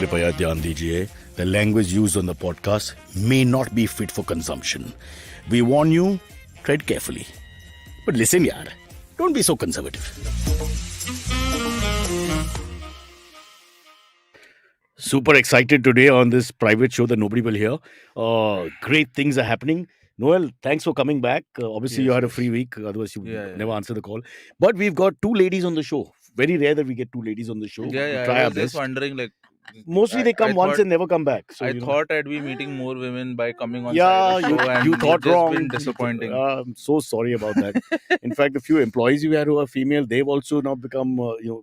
कृपया ध्यान दीजिए. The language used on the podcast may not be fit for consumption. We warn you, tread carefully. But listen, yaar, don't be so conservative. Super excited today on this private show that nobody will hear. Great things are happening. Noel, thanks for coming back. Obviously, you Yes, had a yes. free week. Otherwise, you Yeah, never yeah. answer the call. But we've got two ladies on the show. Very rare that we get two ladies on the show. Yeah, We yeah. try I our was just best. wondering, like, Mostly they come once and never come back. So, I you know. thought I'd be meeting more women by coming on Yeah, Cyrus show, and you it's thought just wrong. been disappointing. I'm so sorry about that. In fact, the few employees you had who are female, they've also now become,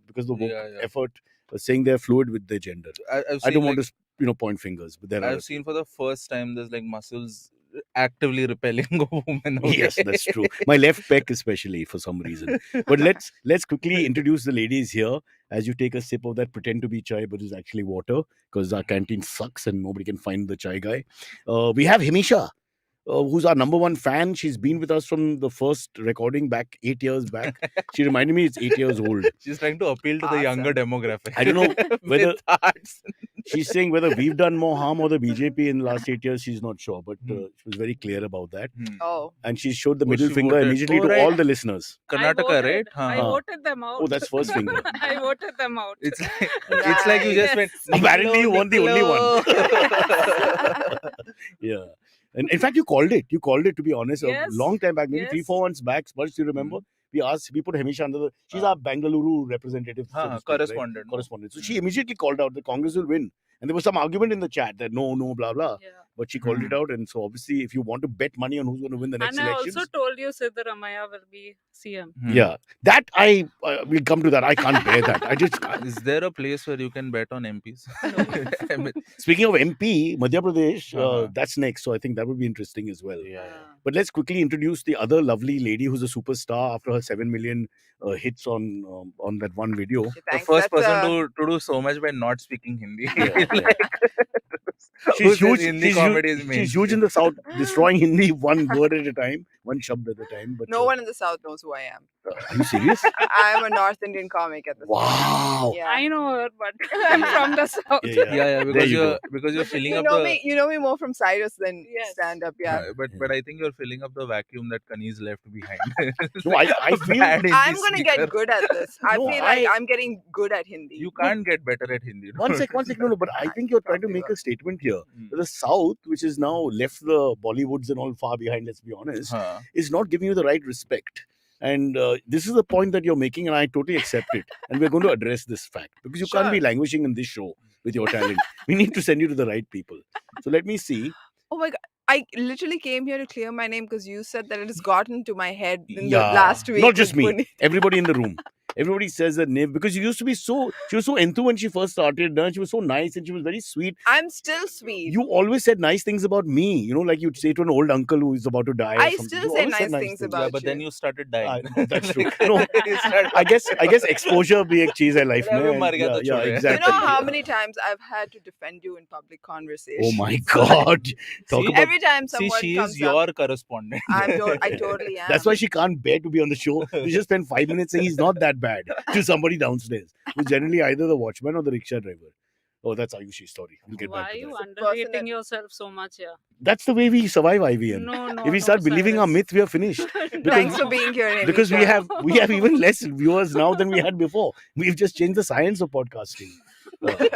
because of the Yeah, yeah. effort, saying they're fluid with their gender. I've I seen, don't like, want to, point fingers, but there are. I've seen for the first time there's like muscles actively repelling a woman away. Yes, that's true. My left pec, especially for some reason. But let's quickly introduce the ladies here as you take a sip of that pretend to be chai, but it's actually water because our canteen sucks and nobody can find the chai guy. We have Himisha, who's our number one fan. She's been with us from the first recording back 8 years back. She reminded me it's 8 years old. She's trying to appeal to the younger demographic. I don't know whether With arts. she's saying whether we've done more harm or the BJP in the last 8 years. She's not sure, but she was very clear about that. Oh, And she showed the Oh, middle she finger voted. immediately Oh, to right. all the listeners. Karnataka, right? I Huh. voted them out. Oh, that's first finger. I voted them out. It's like you just went. Apparently you weren't the only one. Niccolo. Yeah. And in fact, you called it. You called it, to be honest, Yes. a long time back, maybe Yes. 3-4 months back. But you remember? We put Hamisha under the. She's our Bangalore representative. So to speak, right? Correspondent. Correspondent. So she immediately called out that Congress will win. And there was some argument in the chat that no, blah, blah. Yeah. But she called it out. And so obviously, if you want to bet money on who's going to win the next And I elections. also told you Siddaramaiah will be CM. Yeah. That we'll come to that. I can't bear that. I just can't. Is there a place where you can bet on MPs? I mean, Speaking of MP, Madhya Pradesh, Uh-huh. that's next. So I think that would be interesting as well. yeah. But let's quickly introduce the other lovely lady who's a superstar after her 7 million hits on that one video. The Thanks. first That's, person to do so much by not speaking Hindi. Yeah. Who She's says huge. Hindi comedy is She's huge in the South, destroying Hindi one word at a time, one shabd at a time. But No one in the South knows who I am. are you serious? I am a North Indian comic at this Wow. point. Yeah. I know her, but I'm from the south. Yeah, There because you you're filling You up know the. me. You know me more from Cyrus than Yes. stand up. Yeah. But I think you're filling up the vacuum that Kani's left behind. No, I feel Bad Hindi I'm gonna speaker. get good at this. I No, feel like I- I'm getting good at Hindi. You can't get better at Hindi. one sec. No, but I think you're trying to make a statement here. Hmm. The South, which is now left the Bollywoods and all far behind, let's be honest, Huh. is not giving you the right respect. And this is the point that you're making, and I totally accept it. And we're going to address this fact because you can't be Sure. languishing in this show with your talent. We need to send you to the right people. So let me see. Oh my god. I literally came here to clear my name because you said that it has gotten to my head in Yeah, the last week. not just with me. Puneet. Everybody in the room. Everybody says that name because she used to be she was so enthused when she first started. She was so nice and she was very sweet. I'm still sweet. You always said nice things about me. Like you'd say to an old uncle who is about to die. or I something. still You say always said nice things Yeah, about but you. then you started dying. That's true. Like, No, you started- I guess exposure be a cheese in life. Yeah, mein. mar gaya to Yeah, chhod hai. exactly. You know how many times I've had to defend you in public conversation? Oh my God! Talk See, about. Every time See, someone she comes is your up, correspondent. I totally am. That's why she can't bear to be on the show. You just spend 5 minutes saying he's not that bad to somebody downstairs, who's generally either the watchman or the rickshaw driver. Oh, that's Ayushi's story. We'll get Why back are to you that. underrating Personal. yourself so much here? That's the way we survive IVM. No, If we start believing our myth, we are finished. Thanks for being here, Amy. Because we have even less viewers now than we had before. We've just changed the science of podcasting. Okay.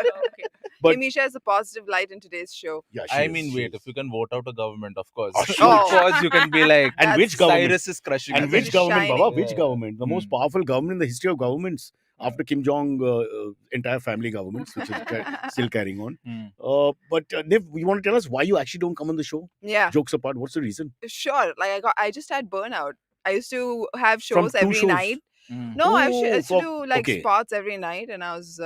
But- Amisha is a positive light in today's show. Yeah, I she mean, is, wait, she if you can vote out a government, of course. Oh, sure. Oh. Of course, you can be like, And which That's government? Cyrus is crushing And us. which It's government, shining. Baba? Which Yeah. government? The most powerful government in the history of governments after Kim Jong entire family governments, which is still carrying on. Hmm. But Niv, you want to tell us why you actually don't come on the show? Yeah, Jokes apart, what's the reason? sure. Like I just had burnout. I used to have From shows two every shows? night. Hmm. No, I Oh, used to for- do like okay. spots every night, and I was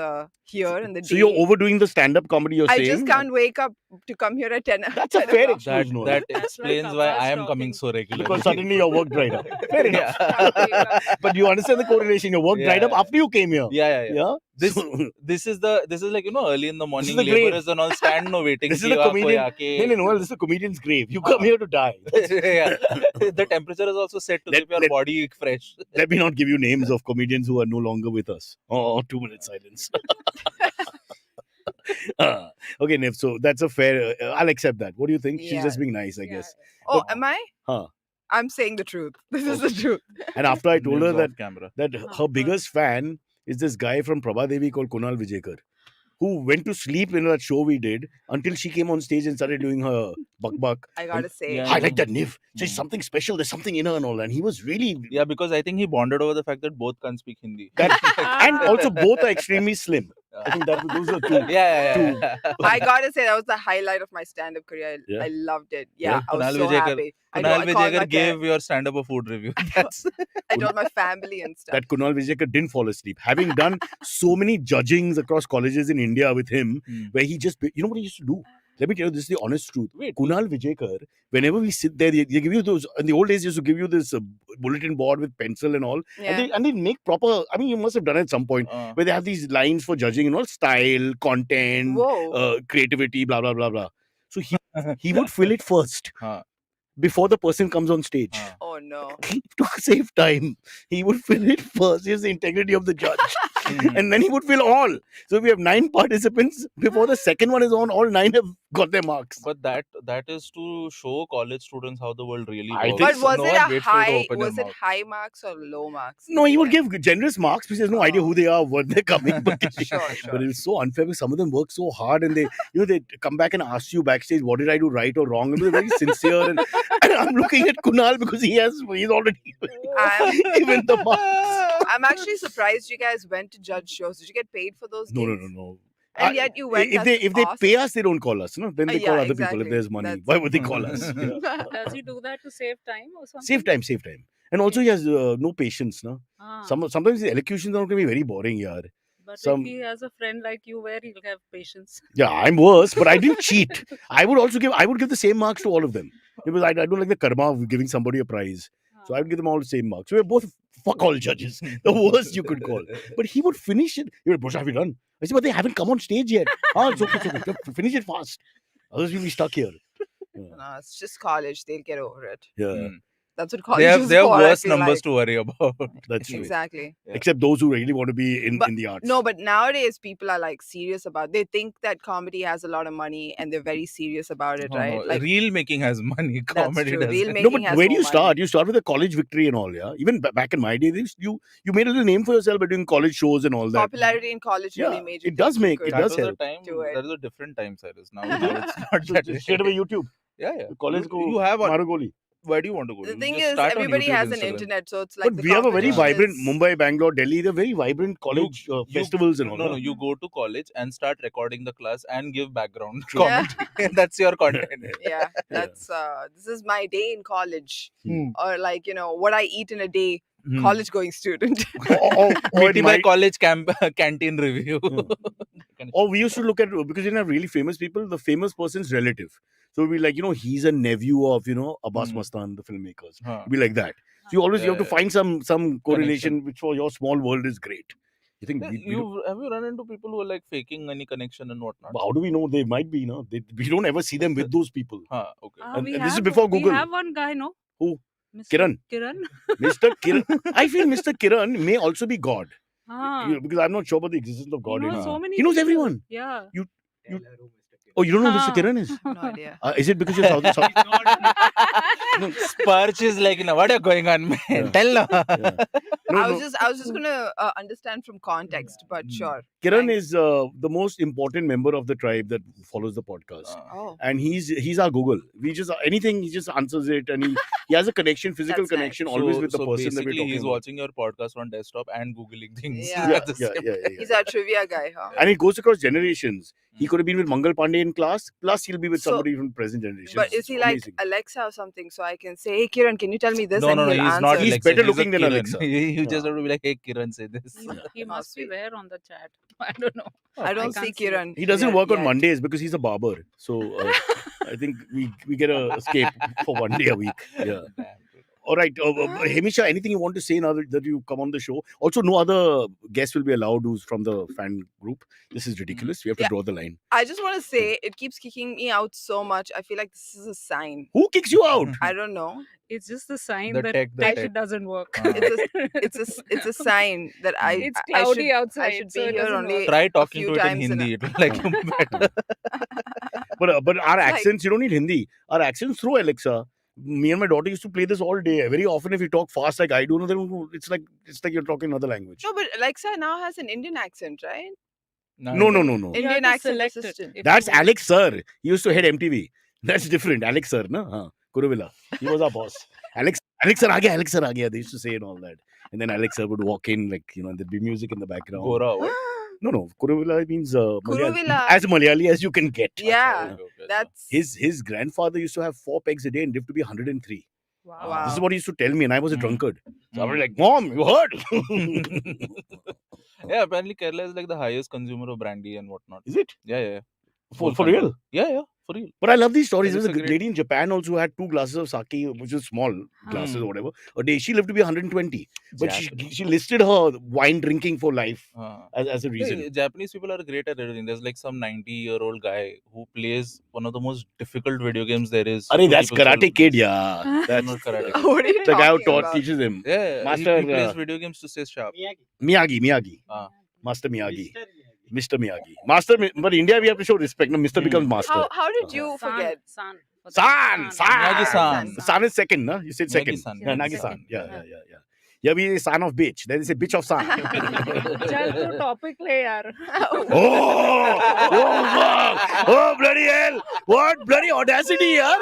here in the So day. you're overdoing the stand-up comedy you're I saying? just can't wake up to come here at 10. That's a 10 fair o'clock. excuse, Noel. That That's explains like why Abbas I am talking. coming so regularly. Because suddenly your work dried up. Fair enough. Yeah. But you understand the correlation. Your work dried up Yeah. after you came here. Yeah. Yeah? This So- this is like early in the morning the grave. laborers and all stand no waiting. This is ki the aap comedian. koi aake- No, Noel, this is a comedian's grave. You come here to die. Yeah. The temperature is also set to Let- keep your let- body fresh. Let me not give you names of comedians who are no longer with us. Oh, 2 minutes silence. Okay, Nev. So that's a fair. I'll accept that. What do you think? She's Yeah. just being nice, I Yeah. guess. Oh, But- am I? Huh. I'm saying the truth. This is the truth. And after I told her Names that off camera. her biggest fan is this guy from Prabhadevi called Kunal Vijayakar, who went to sleep in that show we did until she came on stage and started doing her buck. I gotta say. Yeah. I like that Niv. There's Mm. something special. There's something in her and all. And he was really. Yeah, because I think he bonded over the fact that both can't speak Hindi. And also, both are extremely slim. I think those are two. yeah. I gotta say that was the highlight of my stand-up career. Yeah. I loved it. Yeah. Yeah, I was Kunal so Vijayakar- happy. Kunal I called my Vijayakar gave your stand-up a food review. That's I told my family and stuff. That Kunal Vijayakar didn't fall asleep. Having done so many judgings across colleges in India with him, where he just, you know what he used to do? Let me tell you, this is the honest truth. Wait. Kunal Vijayakar, whenever we sit there, they give you those, in the old days, they used to give you this bulletin board with pencil and all. Yeah. And they make proper, I mean, you must have done it at some point, where they have these lines for judging and all, style, content, Whoa. creativity, blah, blah, blah, blah. So he would fill it first before the person comes on stage. Oh no. To save time, he would fill it first. Here's the integrity of the judge. And then he would fill all. So we have 9 participants. Before the second one is on, all 9 have got their marks. But that is to show college students how the world really I works. think But was No it one a waits for you to high? open your Was it mouth. high marks or low marks? No, he would give generous marks because he has no idea who they are, what they're coming. But, Sure. but it's so unfair because some of them work so hard and they come back and ask you backstage, what did I do right or wrong? And they're very sincere. And I'm looking at Kunal because he's already given the marks. I'm actually surprised you guys went to judge shows. Did you get paid for those? No. gigs? And yet you went. If That's they awesome. pay us, they don't call us. No? Then they call Yeah, other people if exactly. there's money. That's- Why would they call us? Yeah. Does he do that to save time or something? Save time. And also he has no patience. No? Ah, Sometimes the elocutions are going to be very boring. Yeah. but some- if he has a friend like you, where he'll have patience. Yeah, I'm worse, but I didn't cheat. I would give the same marks to all of them. Because I don't like the karma of giving somebody a prize. So I would give them all the same marks. So we're both fuck all judges. The worst you could call. But he would finish it. He would, Bosha, have you done? I said, but they haven't come on stage yet. It's okay. Finish it fast. Otherwise we'll be stuck here. Yeah. No, it's just college. They'll get over it. Yeah. That's what college They have is they have for, I worse feel numbers like. to worry about. That's true. Exactly. Yeah. Except those who really want to be in the arts. No, but nowadays people are like serious about. They think that comedy has a lot of money, and they're very serious about it, No, right? no, Like Reel making has money. that's Comedy true. doesn't. Reel No, making but has where do more you start? money. You start with a college victory and all, yeah? Even back in my day, you made a little name for yourself by doing college shows and all that. Popularity in college really Yeah, made you. it does think you make- it could That does was a help. time. do it. That was a different time, Cyrus. Now it's not that. Just straight away YouTube. Yeah. College You have a, Maragoli. where do you want to go? The You thing just is, start on everybody YouTube, has an Instagram. internet, so it's like. But the we have a very competition vibrant is- Mumbai, Bangalore, Delhi. They're very vibrant college festivals and all. No, huh? you go to college and start recording the class and give background Yeah. commentary. That's your content. Yeah, that's this is my day in college, Hmm. or like what I eat in a day. Hmm. College going student. or Meeting in my my- college canteen review. Or we used to look at, because we didn't have really famous people, the famous person's relative. So we like, he's a nephew of, Abbas Hmm. Mastan, the filmmakers. Huh. Be like that. So you Yeah, have to yeah. find some correlation, which for your small world is great. You think we don't- Have you run into people who are like faking any connection and whatnot? But how do we know they might be? We don't ever see them with those people. Huh, okay. And We this is have- before Google. We have one guy, no? Who? Mr. Kiran. Kiran. Mr. Kiran. I feel Mr. Kiran may also be God. Ah, Because I'm not sure about the existence of he God. knows in so many. He knows people. everyone. Yeah. Oh, you don't know who Mr. Ah. Kiran is? No idea. Is it because you're South? Sparch is like, what are going on, man? Yeah. Tell now. Yeah. No, I no. was just gonna understand from context, but sure. Kiran Thanks. is the most important member of the tribe that follows the podcast. Oh, And he's our Google. We just anything he just answers it, and he has a connection, physical That's nice. connection, always with the person that we're basically talking he's about. watching your podcast on desktop and googling things. Yeah. at the same time. he's a trivia guy, huh? And it goes across generations. He could have been with Mangal Pandey in class, plus he'll be with So- somebody from present generation. But is It's he like amazing. Alexa or something? So I can say, "Hey, Kiran, can you tell me this?" No, and no, he'll he's answer. not He's Alexa. better a looking than Kiran. Alexa. You just Yeah. have to be like, hey, Kiran, say this. He must be sweet. there on the chat. I don't know. I don't see can't see it. Kiran. He doesn't yet- work on yet. Mondays because he's a barber. So I think we get a escape for one day a week. Yeah. Damn. All right. Hamisha, anything you want to say now that you come on the show? Also, no other guest will be allowed who's from the fan group. This is ridiculous. We have to Yeah. draw the line. I just want to say it keeps kicking me out so much. I feel like this is a sign. Who kicks you out? I don't know. It's just the sign The that tech, the tech tech. doesn't work. It's a sign that It's cloudy outside, I should so be it here doesn't only work. Try a talking few to it in times Hindi. It will like you better. But our like- accents, you don't need Hindi. Our accents through Alexa. Me and my daughter used to play this all day. Very often, if you talk fast like I do, then it's like you're talking another language. No, but Alexa now has an Indian accent, right? No. You Indian have to accent select it assistant. if That's you want. Alex Sir. He used to head MTV. That's different. Alex Sir, no? Kuruvilla. He was our boss. Alex Sir, aa gaya, Alex Sir, aa gaya. They used to say and all that. And then Alex Sir would walk in, like, and there'd be music in the background. Gora, what? No. Kuruvilla means Kuruvilla. as Malayali as you can get. Yeah, Okay, okay, that's His grandfather used to have 4 pegs a day and lived to be 103. Wow. This is what he used to tell me, and I was a drunkard. So I was Mm. like, Mom, you heard? Yeah, apparently Kerala is like the highest consumer of brandy and whatnot. Is it? Yeah. For Full real? country. Yeah, for real. But I love these stories. Like, There's it's a a great- lady in Japan also who had 2 glasses of sake, which is small glasses Hmm. or whatever, a day. She lived to be 120. But Japanese. she listed her wine drinking for life as a reason. Yeah, Japanese people are great at everything. There's like some 90-year-old guy who plays one of the most difficult video games there is. Arey, to that's keep himself Karate Kid, busy. yeah. That's Not Karate Kid. what are you the guy who talking about? teaches him. Yeah, Master, he plays video games to stay sharp. Miyagi. Ah. Master Miyagi. Mr. Miyagi. Master, but India we have to show respect. No, Mr. becomes master. How did you forget? San. for that. San. Miyagi-san. San is second, no? You said second. Miyagi-san. Yeah, Yeah, Nagi-san. second. Yeah. Yeah, we say son of bitch. Then they say bitch of son. चल तू topic ले यार. Oh, bloody hell. What bloody audacity, yaar.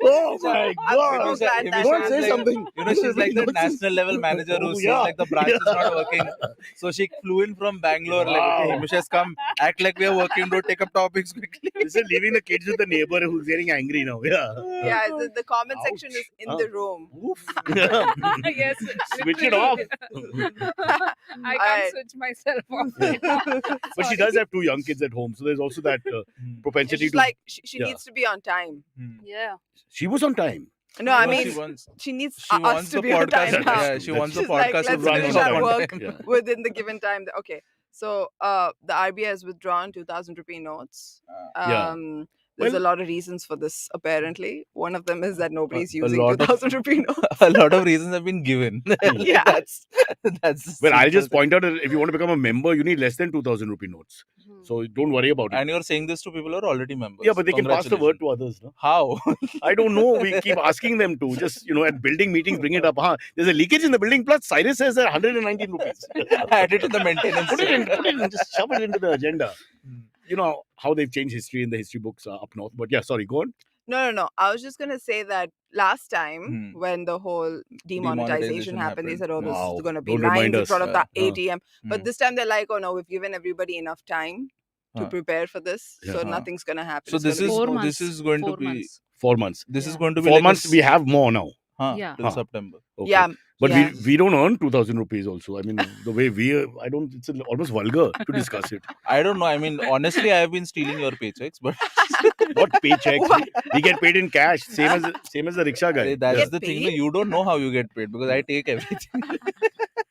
Oh my God. so glad that Don't happened. say something. You know, she's like the national level manager who sees like the branch is not working. So she flew in from Bangalore, like, okay, Hamish has come, act like we are working, don't take up topics quickly. This is leaving the kids with the neighbor who's getting angry now. Yeah. Yeah, the comment section Ouch. is in the room. Oof. Yes. Switch it off. I can't switch myself off. Right now. But she does have 2 young kids at home, so there's also that propensity She's to. like she Yeah. needs to be on time. Yeah. She was on time. No, I No, mean she wants, she needs she us wants to the be on time podcast. now. Yeah, she wants the She's like, podcast to let's run finish on our time. work Yeah. within the given time. Okay, so the RBI has withdrawn 2,000 rupee notes. Yeah. There's Well- a lot of reasons for this. Apparently, one of them is that nobody's a using lot of- 2,000 rupee notes. A lot of reasons have been given. Yeah. that's the Well, I'll simple just thing. point out that if you want to become a member, you need less than 2,000 rupee notes. So don't worry about it. And you're saying this to people who are already members. Yeah, but they can pass the word Congratulations. to others. No? How? I don't know. We keep asking them to just, at building meetings, bring it up. There's a leakage in the building. Plus, Cyrus says that 119 rupees. Add it to the maintenance. Put it in, just shove it into the agenda. Hmm. You know how they've changed history in the history books up north. But yeah, sorry, go on. No. I was just gonna say that last time Hmm. when the whole demonetization happened, they said, "Oh, this Wow. is gonna be Don't lines remind in us. front of the Yeah. ATM." But Hmm. this time they're like, "Oh no, we've given everybody enough time to Huh. prepare for this, so Yeah. nothing's gonna happen." So It's this gonna is be Four smooth." months. this is going to 4 be months. 4 months. this is Yeah. going to be 4 like months, we have more now. Yeah. till Huh. September. Okay. Yeah. But yeah. we don't earn 2,000 rupees also. I mean, the way I don't, it's almost vulgar to discuss it. I don't know. I mean, honestly, I have been stealing your paychecks, but What paychecks? What? We get paid in cash, same as the rickshaw guy. that's Yeah. Get the thing. paid? You don't know how you get paid because I take everything.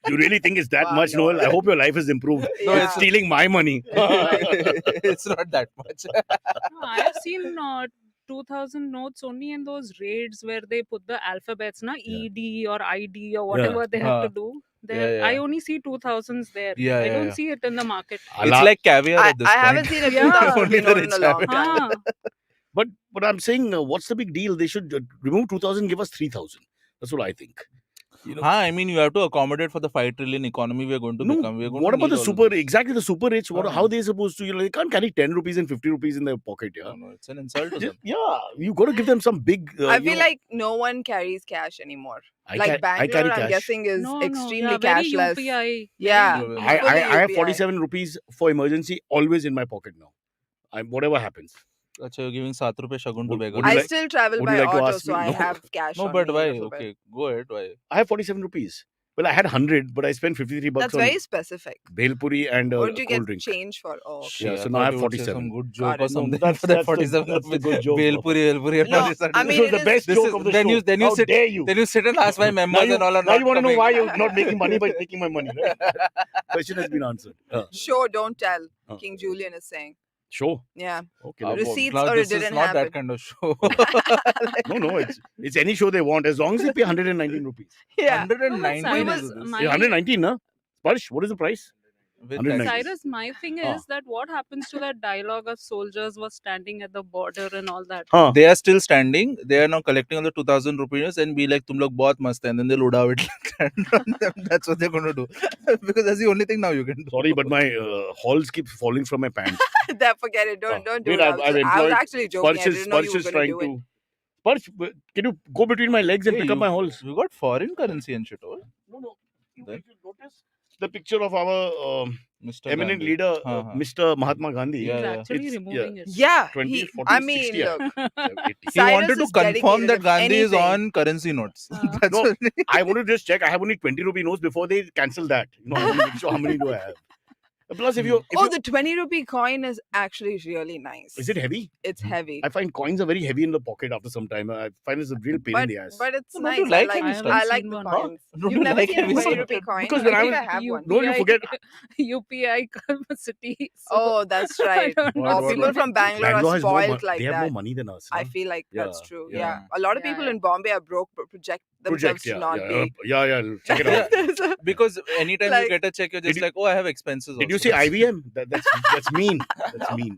You really think it's that Wow, much, Noel? Noel. I hope your life has improved. No, Yeah. It's stealing my money. It's not that much. No, I have seen 2,000 notes only in those raids where they put the alphabets, na Yeah. ED or ID or whatever they have to do. There, Yeah. I only see 2,000s there. Yeah, I yeah, don't yeah. see it in the market. It's like caviar I, at this I point. haven't seen a Yeah. 2,000 Only rupee the note in a rich long have it. time. Ah, but I'm saying, what's the big deal? They should remove 2,000, give us 3,000. That's what I think. You know? I mean, you have to accommodate for the 5 trillion economy we are going to No, become. We are going what to about need the all of super? this. Exactly, the super rich. How Ah. are they supposed to? They can't carry 10 rupees and 50 rupees in their pocket. Yeah, No, it's an insult to them. yeah. You got to give them some big. I feel like no one carries cash anymore. Like I carry Bangalore, I'm cash. guessing is no, extremely no. Yeah, very cashless. UPI. Yeah. Very- I fully have UPI. 47 rupees for emergency always in my pocket now. Whatever happens. Achha, you're giving 7 rupees shagun to Would- beggars. would you I like- still travel would by you like to auto, ask so me? I No. have cash. No, on but me why? also, but- Okay, go ahead. Why? I have 47 rupees. Well, I had 100, but I spent 53 bucks That's on very specific. bhelpuri and What did you cold get drink. change for? Oh, okay. Yeah, Shit, so now I have thought you would say 47. some good Got joke or it. No, something that's- for that that's the- 47 that's the rupees. good joke, Belpuri, Belpuri, and No, all this. I This mean, was the it is- best This joke is- of the then show. you- then you How sit- dare you? Then you sit and ask my members now and all are now not you want to know coming. why you're not making money by taking my money, right? Question has been answered. Show, don't tell. Uh. King Julian is saying. Sure. Yeah. Okay. Uh, let's- Receipts now or it this is didn't not that happen. kind of show. no, it's any show they want as long as they pay 119 rupees. Yeah. 190 Cyrus, is this. my- Yeah, 119, na? Sparsh, what is the price? With 190. taxes. Cyrus, my thing Ah. is that what happens to that dialogue of soldiers was standing at the border and all that? Huh. They are still standing. They are now collecting all the 2,000 rupees and be like, "Tum log bahut mast hai," and then they'll udav it like that on them. That's what they're going to do. Because that's the only thing now you can do. Sorry, but my halls keep falling from my pants. That forget it. Don't do Wait, it. I've I was employed actually joking. I didn't know you were Sparsh is going to trying do it. to. Sparsh, can you go between my legs and Hey, pick up you- my halls? You got foreign currency and shit, all. No. If Then? you notice the picture of our Mr. eminent Gandhi. leader, Uh-huh. Mr. Mahatma Gandhi. Yeah, He's yeah. actually It's- removing it. Yeah. 20, he- 40, I mean, 60, look. 80. He Cyrus wanted to is confirm dedicated, that if Gandhi is anything. on currency notes. That's No. what I want to just check. I have only 20 rupee notes before they cancel that. You know, I want to make sure how many do I have. Plus, if you Oh, the 20 rupee coin is actually really nice. is it heavy? It's heavy. I find coins are very heavy in the pocket after some time. I find it's a real pain in the ass. But it's Don't nice. you like I heavy like, stuff? I like Seen the one. coins. Don't You've you never like seen a heavy 20 stuff? rupee coin? Because when I think was- I have one. No, you forget. UPI city. so Oh, that's right. don't What, Oh, what, people what? from Bangalore, Bangalore are has more spoiled like they have that. more money than us. I huh? feel like Yeah, that's true. yeah. Yeah. A lot of Yeah, people yeah. in Bombay are broke, but project themselves to not be. yeah. Check it out. Because anytime Like- you get a check, you're just Did you- like, oh, I have expenses. Did you also. say IBM? That's mean. That's mean.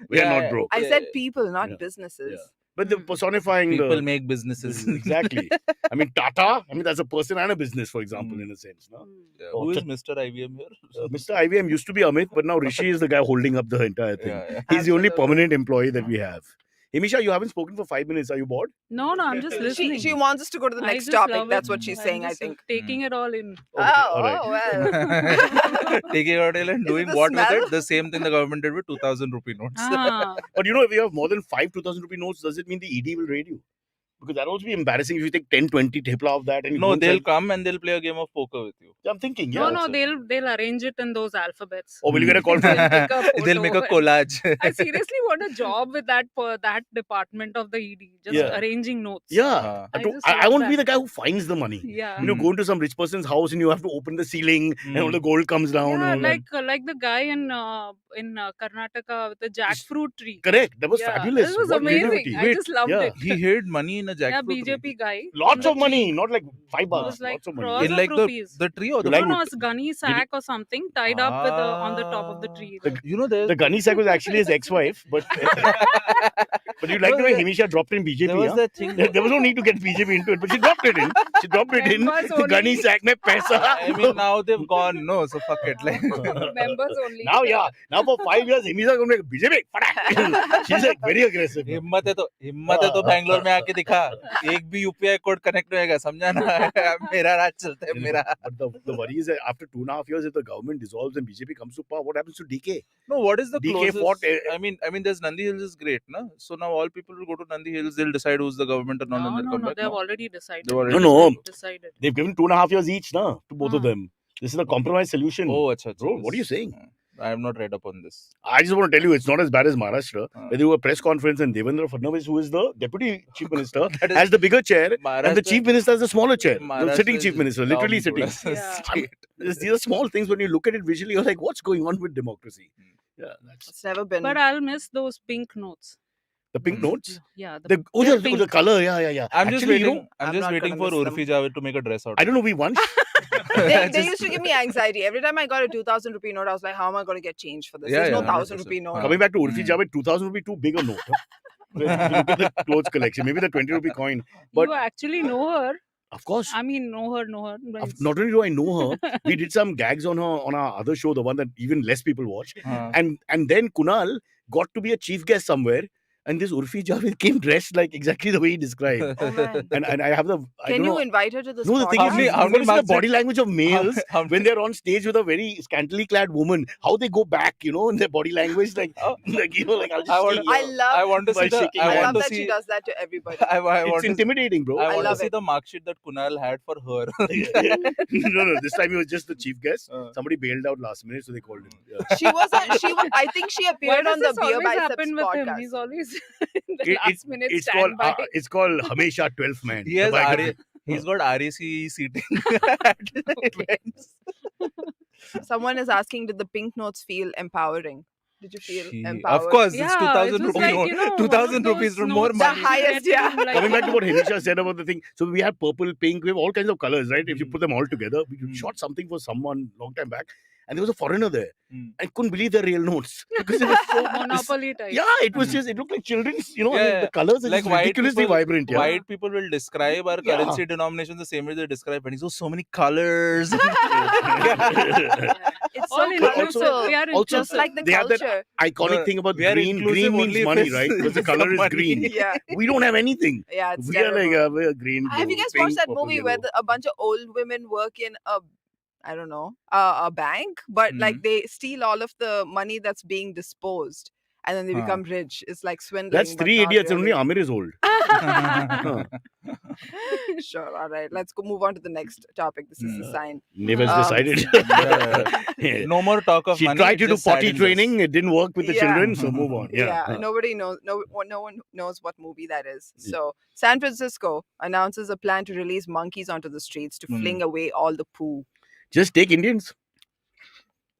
We are Yeah, not broke. I Yeah, said yeah. people, not Yeah. businesses. But the personifying People the make businesses. exactly. I mean, Tata. I mean, that's a person and a business, for example, in a sense. No? Yeah, Oh, who is Ch- Mr. IBM here? Mr. IBM used to be Amit, but now Rishi is the guy holding up the entire thing. Yeah, yeah. He's the only Absolutely. permanent employee that we have. Himisha, you haven't spoken for 5 minutes. Are you bored? No, I'm just listening. She wants us to go to the I next just topic. love That's it. what she's I'm saying, I just think. Taking it all in. Okay, all right. well. Taking out and Is it doing the what with smell? it? The same thing the government did with 2,000 rupee notes. Ah, But you know, if you have more than 2,000 rupee notes, does it mean the ED will raid you? Because that would also be embarrassing if you take 10, 20 tipla of that and you No, go they'll inside. come and they'll play a game of poker with you. I'm thinking, yeah. no, no, so- they'll arrange it in those alphabets. Or will you get a call from They'll pick a They'll make a photo collage. I seriously want a job with that department of the ED, just Yeah. arranging notes. Yeah. Uh, I just I love want to be that. the guy who finds the money. Yeah. You know, go into some rich person's house and you have to open the ceiling and all Mm. the gold comes down. Yeah, and all that. like the guy in Karnataka with the jackfruit tree. Correct. That was Yeah, fabulous. This was What amazing. creativity. I just loved yeah. it. He hid money in a Yeah, jackfruit tree. BJP guy. Lots on of the money, tree. not like $5. It was like Lots of money. crores In of like rupees. the tree or the You like No, fruit? no, it's gunny sack or something tied up with on the top of the tree. You know, there's The gunny sack was actually his ex-wife, but you like the way Himisha dropped in BJP. there was huh? that thing. There was no need to get BJP into it, but she dropped it in. She dropped it in. Members The only. gunny sack mein paisa. I mean, now they've gone. No, so fuck it. Like, Members only. Now, yeah. Now for 5 years, Himisha going to BJP. Fadak. She's like very aggressive. हिम्मत है तो बैंगलोर में आके दिखा एक भी UPI code connect होएगा समझा ना मेरा राज चलता है मेरा But the worry is that after 2.5 years, if the government dissolves and BJP comes to power, what happens to DK? no what is the DK closest fought, I mean there's Nandi Hills is great na so now all people will go to Nandi Hills they'll decide who's the government or not and they'll come back they've no? already decided. They've already No. Decided. They've given 2.5 years each na, to both of Ah. them. This is a compromise solution. oh acha, Bro, what are you saying? I have not read up on this I just want to tell you, it's not as bad as Maharashtra. Ah. Where they do a press conference and Devendra Fadnavis, who is the deputy chief minister, That is- has the bigger chair, and the Maharashtra- chief minister has the smaller chair. The Maharashtra sitting is chief minister, literally dumb, sitting. dude. Yeah. Straight. These are small things. When you look at it visually, you're like, what's going on with democracy? Yeah, that's It's never been. But I'll miss those pink notes. the pink notes. Yeah. The they're the pink. color, yeah. I'm just Actually, waiting you know, I'm I'm just not waiting gonna for miss Urfi Javed to make a dress out I of don't know. We once they used to give me anxiety. Every time I got a 2,000 rupee note, I was like, how am I going to get change for this? Yeah, There's no yeah, 1,000 100%. rupee note. coming back to Urfi Hmm. Javed, 2,000 would be too big a note. Huh? When you look at the clothes collection, maybe the 20 rupee coin. But You actually know her. of course, I mean, know her. but it's- not only do I know her, we did some gags on her on our other show, the one that even less people watch. Huh. And then Kunal got to be a chief guest somewhere. and this Urfi Javed came dressed like exactly the way he described. Oh man. And I have the I Can don't you know. invite her to this No, the thing is, How many- you've how got many to see the marks body did- language of males how when they're on stage with a very scantily clad woman. How they go back, in their body language, like, Oh. like I'll just I want- stay here. I want to By see the. shaking I hands. I want love to that she see. does that to everybody. I It's want to. intimidating, bro. I I want to love see it. the mark sheet that Kunal had for her. No, this time he was just the chief guest. Somebody bailed out last minute, so they called him. Yeah. She was. I think she Why appeared does on the this Beer always Biceps happen with him? podcast. He's always in the It- last minute It's called standby. Hamesha 12th man. He has The biography. He's got RAC seating at events. Someone is asking, did the pink notes feel empowering? Did you feel empowered? Of course, it's Yeah, 2,000 it was rupees. like, one of 2,000 those rupees, more notes money. The you highest, get yeah. from, like, Coming back to what Hemisha said about the thing, so we have purple, pink, we have all kinds of colors, right? If you put them all together, we shot something for someone long time back, and there was a foreigner there. I couldn't believe they're real notes because it was so Monopoly type. Yeah, it was just, it looked like children's, Yeah, and yeah. the colors are Like just white ridiculously people- vibrant. Yeah. White people will describe our Yeah. currency denomination the same way they describe pennies. Oh, so many colors. It's All so inclusive. colorful. We are also- Just like the They have that- culture. Iconic No, thing about we are green. inclusive Green means only if money, it's- right? Because the it's color some is money. green. Yeah. We don't have anything. Yeah, it's We are like terrible. we're green. Have you blue, guys pink, watched that purple, movie where yellow. a bunch of old women work in I don't know, a bank, but like they steal all of the money that's being disposed, and then they Huh. become rich. It's like swindling. That's but Three not Idiots, and only really. Amir is old. Huh. Sure. All right. Let's go move on to the next topic. This is the sign. Neva's Um, decided. Yeah. No more talk of She money. tried to do just potty saddens us. training. It didn't work with the Yeah. children, so move on. Yeah. Yeah. Huh. Nobody knows. No one knows what movie that is. So San Francisco announces a plan to release monkeys onto the streets to fling away all the poo. Just take Indians.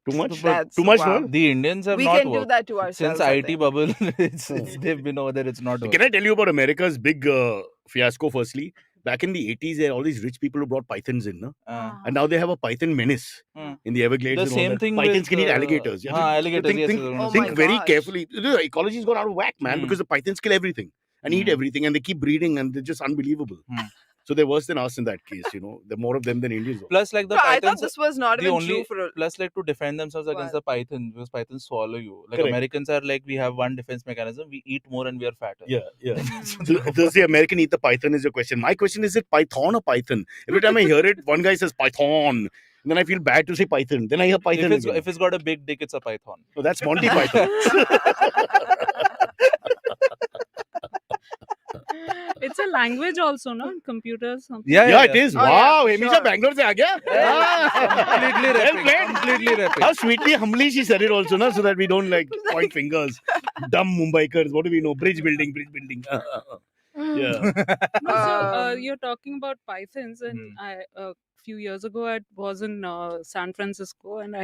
Too much? That's- Too much, wow. Noel? The Indians have We not can do worked. that to ourselves. Since I IT think. bubble, they've been over there. It's not Can working. I tell you about America's big fiasco firstly? Back in the 80s, there are all these rich people who brought pythons in. No? And now they have a python menace in the Everglades. The and all same that. thing Pythons with, can eat alligators. Yeah, alligators, Think, yes, think, yes, Oh think my very gosh. carefully. The ecology's gone out of whack, man, because the pythons kill everything and eat everything, and they keep breeding, and they're just unbelievable. So they're worse than us in that case. There are more of them than Indians. Plus, like the No, I thought pythons. this was not the even only- true for. Plus, like to defend themselves against the python, because pythons swallow you. Like Correct. Americans are like, we have one defense mechanism: we eat more and we are fatter. Yeah. So, does the American eat the python? Is your question? My question is it python or python? Every time I hear it, one guy says python. And then I feel bad to say python. Then I hear python. If it's got a big dick, it's a python. No, that's Monty Python. It's a language also, no? In computers. Something. Yeah, it is. Oh, Wow, yeah, Hemisha sure. Bangalore se aa gaya. Completely Well rapping. played. Completely rapping. How sweetly, humbly she said it also, so that we don't point fingers. Dumb Mumbaikars. What do we know? Bridge building. Yeah. No, so you're talking about pythons, and a few years ago I was in San Francisco, and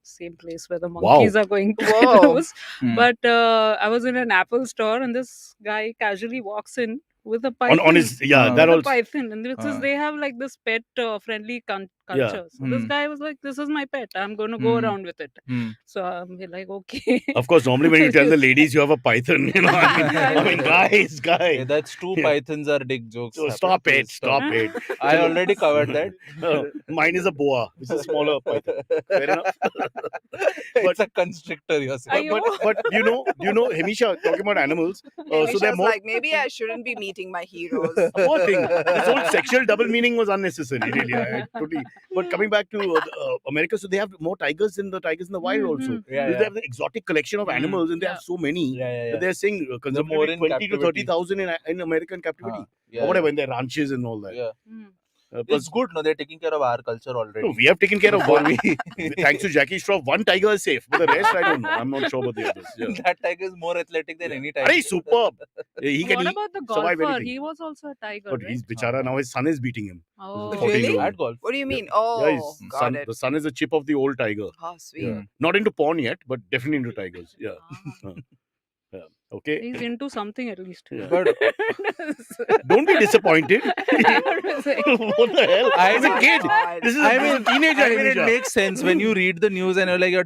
same place where the monkeys are going to Whoa. get loose. But I was in an Apple store, and this guy casually walks in with a python. On his, that with a also. python, and because they have like this pet friendly culture. So this guy was like, "This is my pet. I'm going to go around with it." So we're like, "Okay." Of course, normally when you tell the ladies you have a python, I mean, guys. Yeah, that's two pythons are dick jokes. So happened. stop it. I already covered that. Mine is a boa, which is a smaller python. Fair enough. It's a constrictor, you're saying. But you know, Hemisha, talking about animals. So Misha's they're more. like, maybe I shouldn't be meeting my heroes. Poor thing. This whole sexual double meaning was unnecessary, really. I totally. But coming back to America, so they have more tigers than the tigers in the wild also. Yeah, They have the exotic collection of animals, and they have so many. Yeah. They're saying more conservatively in 20 to captivity. 30,000 in American captivity. Yeah, Or whatever, in their ranches and all that. Yeah. Plus, It's good, no? They're taking care of our culture already. no, we have taken care of one. Thanks to Jackie Shroff, one tiger is safe. But the rest, I don't know. I'm not sure about the others. Yeah. That tiger is more athletic than any tiger. Arey, superb. He can What eat, about the survive golfer? anything. He was also a tiger, But right? he's bichara now. His son is beating him. Oh. This is 14 Really? year old. At golf. What do you mean? Yeah, Oh, his got son, it. the son is a chip of the old tiger. Oh, sweet. Yeah. Not into porn yet, but definitely into tigers. Yeah. Yeah. Okay. He's into something at least. Yeah. But Don't be disappointed. What the hell? He's a Oh, kid. God. This is I a mean, teenager. I mean, it Hemisha. makes sense when you read the news and you're like, your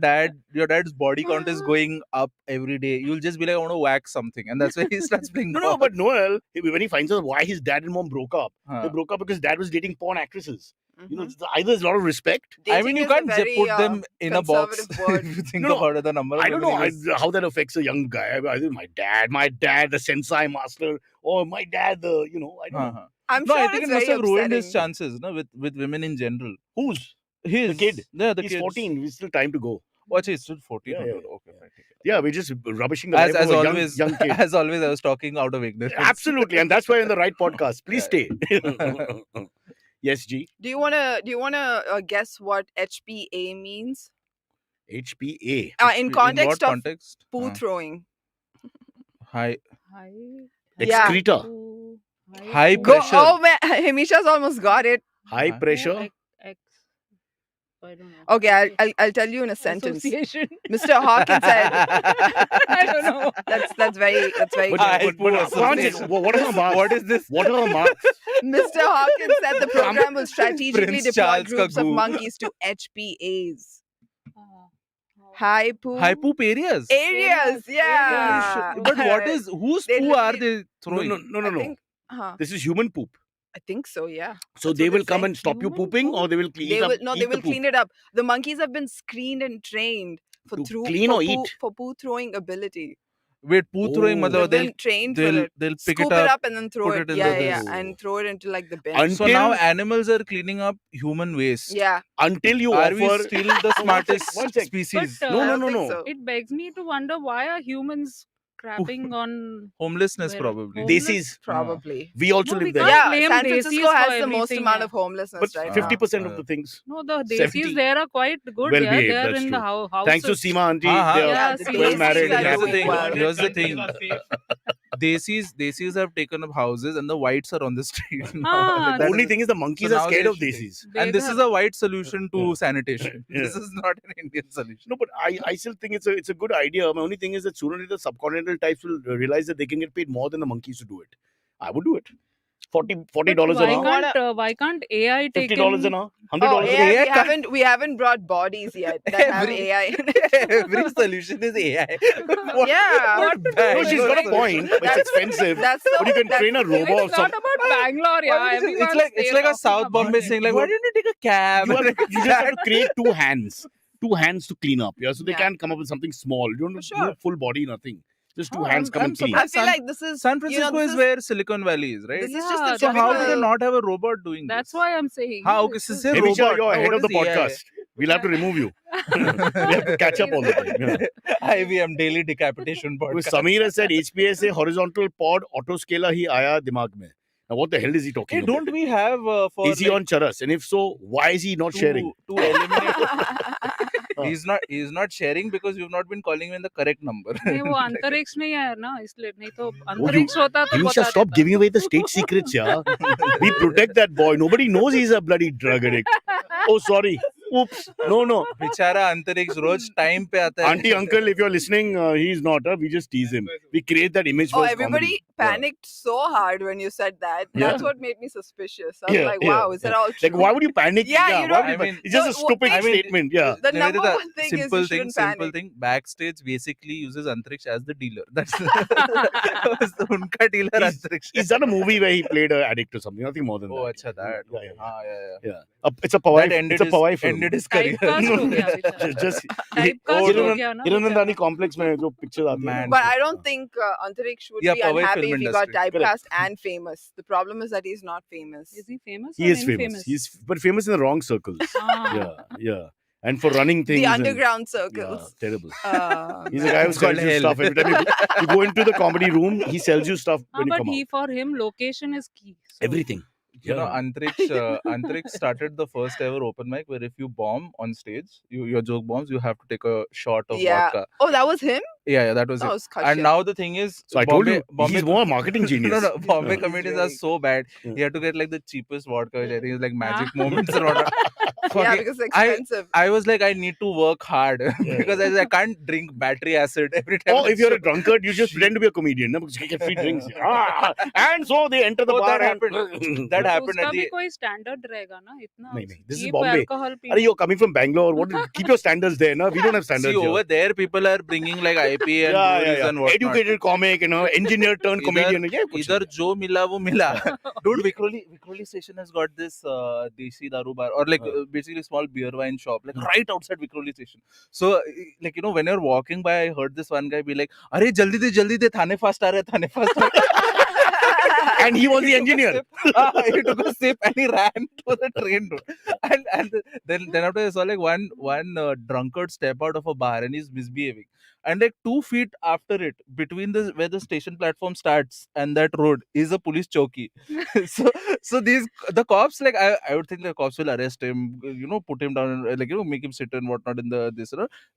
dad's body count is going up every day. You'll just be like, I want to whack something, and that's why he starts playing. No, golf. but Noel, when he finds out why his dad and mom broke up, Huh. they broke up because dad was dating porn actresses. Mhm. Either there's a lot of respect. I mean, Dating you is a can't very, put them in a box conservative word. if you think No, about it, the number of I don't know women he was- how that affects a young guy. I think my my dad, the sensei master, or my dad, I don't know. I'm No, sure I think it's it must very have ruined his upsetting. chances, no, with women in general. Who's His the kid? Yeah, the He's kids. 14. There's still time to go. Oh, he's still 14. Yeah, or yeah, not. yeah. Okay, fine. take it. Yeah, we're just rubbishing the As life of a always, young kid. as always, I was talking out of ignorance. Absolutely, and that's why you're in the right podcast. Please Yeah, stay. Yes, G. Do you wanna guess what HPA means? HPA. In In context what of context? poo throwing. High High. Yeah. Excreta. Poo- High poo- Go! pressure. Oh man, Himisha's almost got it. High Huh? pressure. X. I don't know. Okay, I'll tell you in a sentence. Association. Mr. Hawkins said I don't know. that's very But, good. Francis, what are the marks? What is this? What are the marks? Mr. Hawkins said the program will strategically Prince deploy Charles ka groups of goo. monkeys to HPAs. Ah, High poo High poop areas. areas. Yeah. But what is whose They poo are literally- they throwing? No. I think, This is human poop. I think so. Yeah. So That's they what will they come say. and stop you Human pooping, or they will clean They it up. will no. eat They the will poop. clean it up. The monkeys have been screened and trained for To clean or eat? for poo throwing ability. Wait, poo throwing, Oh. matlab They've they'll been trained for it. they'll pick Scoop it up. and then throw put it. it in Yeah, the yeah, bin. and throw it into like the bin. Un- So now Until- animals are cleaning up human waste. Yeah. Until you Are we offer. still the smartest one sec. species? But, No, I no, don't no, think no. so. It begs me to wonder, why are humans crapping on Homelessness, Well, probably. home- Desis. Probably. We also No, we live there. can't Yeah, blame San Desis Francisco for has the most everything, amount yeah. of homelessness But right 50% now. of the things. No, the 70. Desis there are quite good. Well They behaved, are that's in true. the houses. Thanks to Seema auntie. Uh-huh. They are Yeah, the well Desis married. are and Here's the doing thing. well. Here's the thing. Desis have taken up houses and the whites are on the street now. Ah, Like, The that only is- thing is the monkeys so are now scared they're of shooting. desis. And this is a white solution to Yeah. sanitation. Yeah. This is not an Indian solution. No, but I still think it's a good idea. My only thing is that sooner or later the subcontinental types will realize that they can get paid more than the monkeys to do it. I would do it. $40 but an hour, why can't AI take $50 in? an hour, Oh, $100 an AI, hour. we haven't brought bodies yet that have Every- AI in it. Every solution is AI. What- Yeah. what No, bad No, she's got a solution. point. It's That's- expensive. That's the, But you can that's train a the thing. robot or It's not something. about Bangalore, yeah. Why would you- Everyone it's like a South Bombay saying like, why didn't you take a cab? You just have to create two hands to clean up. Yeah, so they Yeah. can't come up with something small. You don't For do sure. full body, nothing. Just two Oh, hands come I'm and clean. I surprised. feel San- like this is San Francisco this is where Silicon Valley is, right? This is Yeah, just a So how do they typical- not have a robot doing That's this? why I'm saying. How? Okay, this so is- say Hey, Misha, robot. you're Now, ahead what of the is AI? podcast. We'll have to remove you. We have to catch up all the time. Yeah. IVM Daily Decapitation Because Podcast. Samir has said HPA से horizontal pod autoscaler ही आया दिमाग में. Now what the hell is he talking Hey, about? don't we have for Is he on Cyrus? And if so, why is he not sharing? to eliminate? He's not sharing because you've not been calling him in the correct number. नहीं वो अंतरिक्ष नहीं है ना इसलिए नहीं तो अंतरिक्ष होता तो You बता shall stop देता। giving away the state secrets, yeah. We protect that boy. Nobody knows he's a bloody drug addict. Oh, sorry. Oops. No. बेचारा अंतरिक्ष रोज टाइम पे आता है. Auntie, uncle, if you're listening, he's not. We just tease him. We create that image for Oh, his everybody comedy. panicked so hard when you said that. Yeah. That's what made me suspicious. I was Yeah, like, yeah, wow, is that all true? Like, why would you panic? Yeah, you why don't- would I mean- it's just a No, stupid I mean- statement. Yeah. The number Nivedita, one thing is you simple shouldn't simple panic. thing. Backstage basically uses Antariksh as the dealer. That's unka dealer Antariksh. He's done a movie where he played an addict or something. Nothing more than Oh, that. acha, that. Yeah, Okay. yeah. Ah, yeah. It's a Pawai. That ended It's a Pawai his, film. ended his career. Typecast हो गया बेचारा। just Typecast हो गया ना Hiranandani बेचारा। complex में जो pictures आती हैं Man. ना, But I don't think Antariksh would Yeah, be Powai unhappy film if he got industry. typecast and famous. The problem is that he's not famous. Is he famous? he or is famous. infamous? He's but famous in the wrong circles. Ah. Yeah. And for running things. The and- underground yeah, circles. terrible. Uh, He's a guy who It's called sells you hell. stuff every time you go into the comedy room. He sells you stuff Ah, when you but come out. for him, location is key. So- Everything. You know, Yeah. Antariksh started the first ever open mic where if you bomb on stage, your joke bombs, you have to take a shot of Yeah. vodka. oh, that was him? Yeah, that was That it. was And Kashyap. now the thing is, So I told you, he's more a marketing genius. No, Bombay Yeah. comedians are so bad. Yeah. You have to get like the cheapest vodka, which I think is like magic Ah. moments or whatnot. Yeah, Fucking- because it's expensive. I was like, I need to work hard because I can't drink battery acid every time. Or if you're a drunkard, you just pretend to be a comedian. No? Because you get free drinks. And so they enter the Oh, bar that and... that तो happened उसका at भी the. कोई standard रहेगा ना इतना नहीं, नहीं. This is cheap Bombay. alcohol Are पीना। you're coming from Bangalore? Keep your standards there. No? We don't have standards See, here. over there, people are bringing like IP and breweries and whatnot. Educated comic, engineer turned comedian. Yeah, कुछ Either नहीं. जो मिला वो मिला. Dude, Vikhroli station has got this Desi Daru bar, or like basically a small beer wine shop, like right outside Vikhroli station. So, like, when you're walking by, I heard this one guy be like, "Arey, jaldi de, thane fast aa rahe, thane fast aa rahe." And he was the engineer. He took a sip and he ran to the train road. And then after I saw like one drunkard step out of a bar and he's misbehaving. And like 2 feet after it, between where the station platform starts and that road is a police chowki. so the cops, like, I would think the cops will arrest him, put him down and like, make him sit and whatnot in this.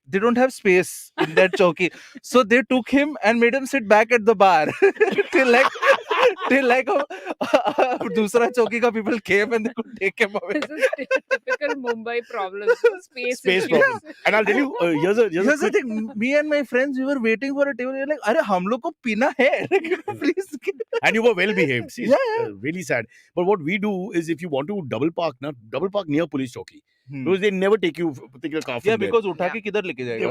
They don't have space in that chowki, so they took him and made him sit back at the bar till like दूसरा चौकी का people came and they could take him away. This is typical Mumbai problems. Space Space issues. problem. And I'll tell you, here's the thing. Me and my friends, we were waiting for a table. We were like, "Arey, hum log ko pina hai." Please. and you were well behaved. See, Yeah, really sad. But what we do is, if you want to double park near police chowki. Because they never take your car from Yeah, there. because उठा के किधर लेके जाएगा?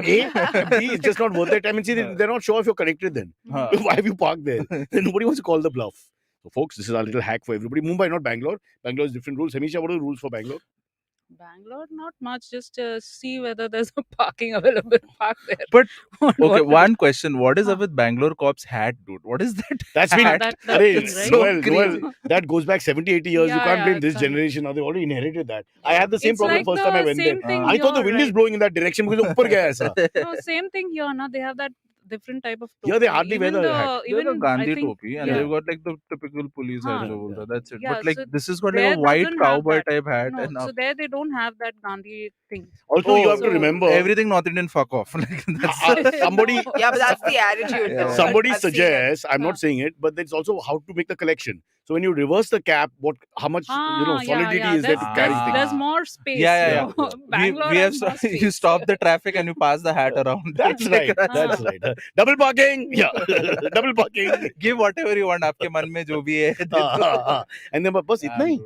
A, B, it's just not worth their time. And see, they're not sure if you're connected then. Why have you parked there? Then nobody wants to call the bluff. So, folks, this is our little hack for everybody. Mumbai, not Bangalore. Bangalore has different rules. Hamisha, what are the rules for Bangalore? Bangalore, not much. Just see whether there's a parking available. Park there. But What- okay, what- one question. What is up Huh. with Bangalore cops hat, dude? What is that? That's been... that Arey, thing, right? Noel, crazy. that goes back 70, 80 years. You Yeah, can't yeah, blame this exactly. generation. Now, they already inherited that. I had the same It's problem like first time I the went there. same thing I thought the here, wind is right? blowing in that direction because the upper gaya aisa. No, same thing here. Now they have that different type of topi. Here they hardly wear Even the hat. They have a even Gandhi I think, topi and yeah. they've got like the typical police hat Huh. over there. That's it. Yeah, But like so this has got like there a white doesn't have cowboy that. type hat No, and so there they don't have that Gandhi thing. Also, you have to so remember... everything North Indian fuck off. Like that's somebody... No. Yeah, but that's the attitude. Yeah. Though. Somebody I've seen it. suggests, I'm Huh. not saying it, but it's also how to make the collection. So when you reverse the cap, how much solidity is there to carry there's- things? There's more space. Yeah. So Bangalore we have has more space. you stop the traffic and you pass the hat around. That's right. That's right. Double parking. Yeah. Double parking. Give whatever you want. आपके मन में जो भी है. And then, bus, itna hi.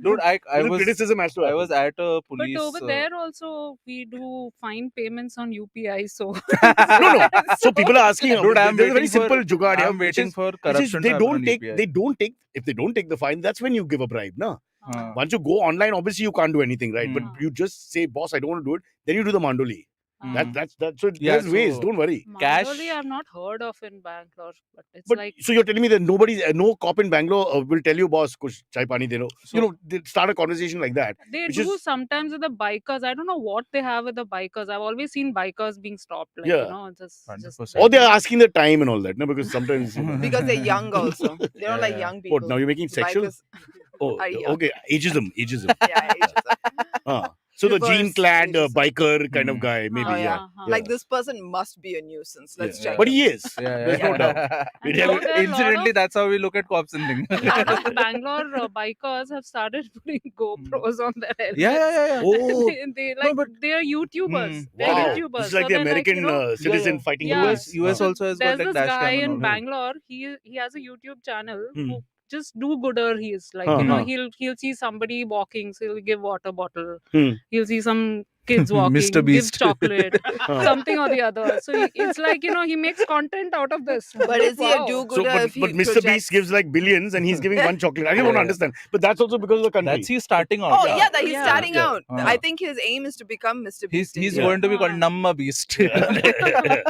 Dude, I Little was criticism has to I happen. was at a police. But over there also we do fine payments on UPI. So No. So people are asking, Dude, I'm there's a very waiting for- simple jugaad. I'm waiting for which is corruption. they to happen don't on take. UPI. If they don't take the fine, that's when you give a bribe, na. Huh. Once you go online, obviously you can't do anything, right? But Hmm. you just say, boss, I don't want to do it. Then you do the mandoli. Hmm. That's so Yeah, there's ways. so- Don't worry. Cash- Mandoli I've not heard of in Bangalore, but it's But like so you're telling me that no cop in Bangalore will tell you, boss, kuch chai pani de lo. They start a conversation like that. they which do is- sometimes with the bikers. I don't know what they have with the bikers. I've always seen bikers being stopped. Like, Yeah. just 100%. Or they're asking the time and all that, no? Because sometimes. Because they're young also. They don't like Yeah. young people. What, now you're making it The sexual? bikers- Oh, are young. okay. Ageism. Yeah, ageism. So the Reverse jean-clad ageism. biker kind of Hmm. guy, maybe, Oh, yeah. yeah. Like this person must be a nuisance. Let's Yeah. check. But him. he is. Yeah, There's no doubt. And Yeah, now but there are a lot Incidentally, of- that's how we look at cops and things. lot of Bangalore bikers have started putting GoPros on their helmets. Yeah. Oh, they No, but- they're YouTubers. Hmm. They're wow. YouTubers. This is like So the then, American citizen Yeah. fighting Yeah. US. US So also has got there's like this dash guy cam and in all. Bangalore. He has a YouTube channel Hmm. who just do gooder. He is like Huh. he'll see somebody walking, so he'll give water bottle. Hmm. He'll see some kids walking, Mr. give Beast. chocolate, Huh. something or the other. So it's like he makes content out of this. I'm But like, is he a wow. do-gooder So, if he but Mr. projects... Beast gives like billions and he's giving one chocolate. I don't Yeah. understand. But that's also because of the country. That's he's starting out. Oh, yeah, that he's Yeah. starting Yeah. out. Uh. I think his aim is to become Mr. Beast. He's Yeah. going to be called Ah. Namma Beast. Yeah.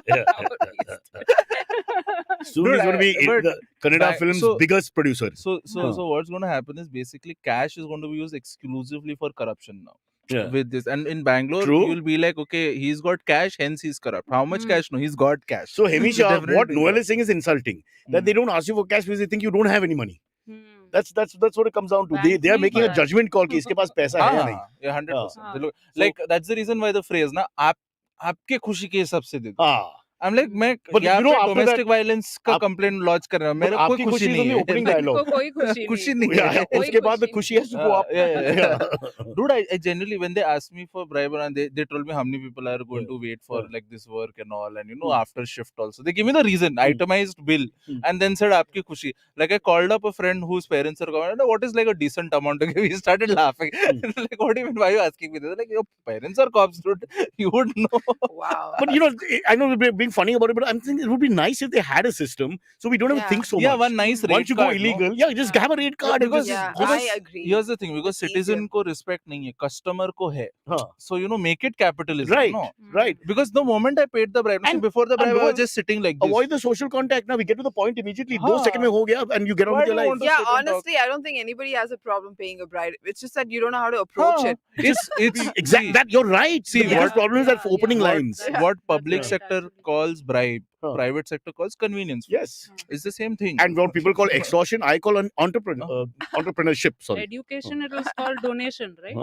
Soon Dude, he's going to be but the Kannada Ba- film's so- biggest producer. So Huh. what's going to happen is basically cash is going to be used exclusively for corruption now. Yeah. With this, and in Bangalore, True. you'll be like, okay, he's got cash, hence he's corrupt. How much Hmm. cash? No, he's got cash. So, Hamisha, Definitely what big Noel corrupt. is saying is insulting. That Hmm. they don't ask you for cash because they think you don't have any money. Hmm. That's what it comes down to. They are Thankfully making for a that. judgment call कि इसके पास पैसा है या नहीं. Yeah, 100%. Ah. They look- like that's the reason why the phrase ना आपके खुशी के हिसाब से दे दो. Ah. I'm like मैं But यहाँ you know, पे after domestic that- violence का आप- complaint lodge कर रहा हूँ. मेरा कोई आपकी खुशी खुशी is नहीं only है. opening Like, dialogue. को कोई खुशी खुशी नहीं नहीं Yeah, है. कोई उसके बाद the खुशी खुशी has to go up. Yeah. Dude, I genuinely, when they asked me for bribery and they told me how many people are going to wait for like this work and all, and after shift also, they give me the reason, itemized bill, and then said aapki khushi. Like I called up a friend whose parents are going, what is like a decent amount to give? He started laughing. Like, what do you mean? Why are you asking me this? Like, your parents are cops, dude. You would know. Wow. But I know we're being being funny about it, but I'm thinking it would be nice if they had a system so we don't have to think so Yeah, much. one nice rate Once you go card, no? illegal, just have a rate card. and Because, just- I agree. here's the thing, because It's citizen easier. को respect नहीं है, customer को है. Huh. So, make it capitalism, Right, no? right. Because the moment I paid the bribe, see, And- before the bribe, I Noel, was just sitting like this. Avoid the social contact. Now we get to the point immediately. 2 Huh. seconds में हो गया, and you get on Why with your do you life. want to Yeah, sit and talk? honestly, I don't think anybody has a problem paying a bribe. It's just that you don't know how to approach Huh. it. It's Exactly. That you're right. See, the biggest what- problem is that for opening what- lines. what That's public right, sector actually. calls bribe, Huh. private sector calls convenience. Yes. It's the same thing. And what people call extortion, I call an entrepreneurship. Sorry. Education, it was called donation, right?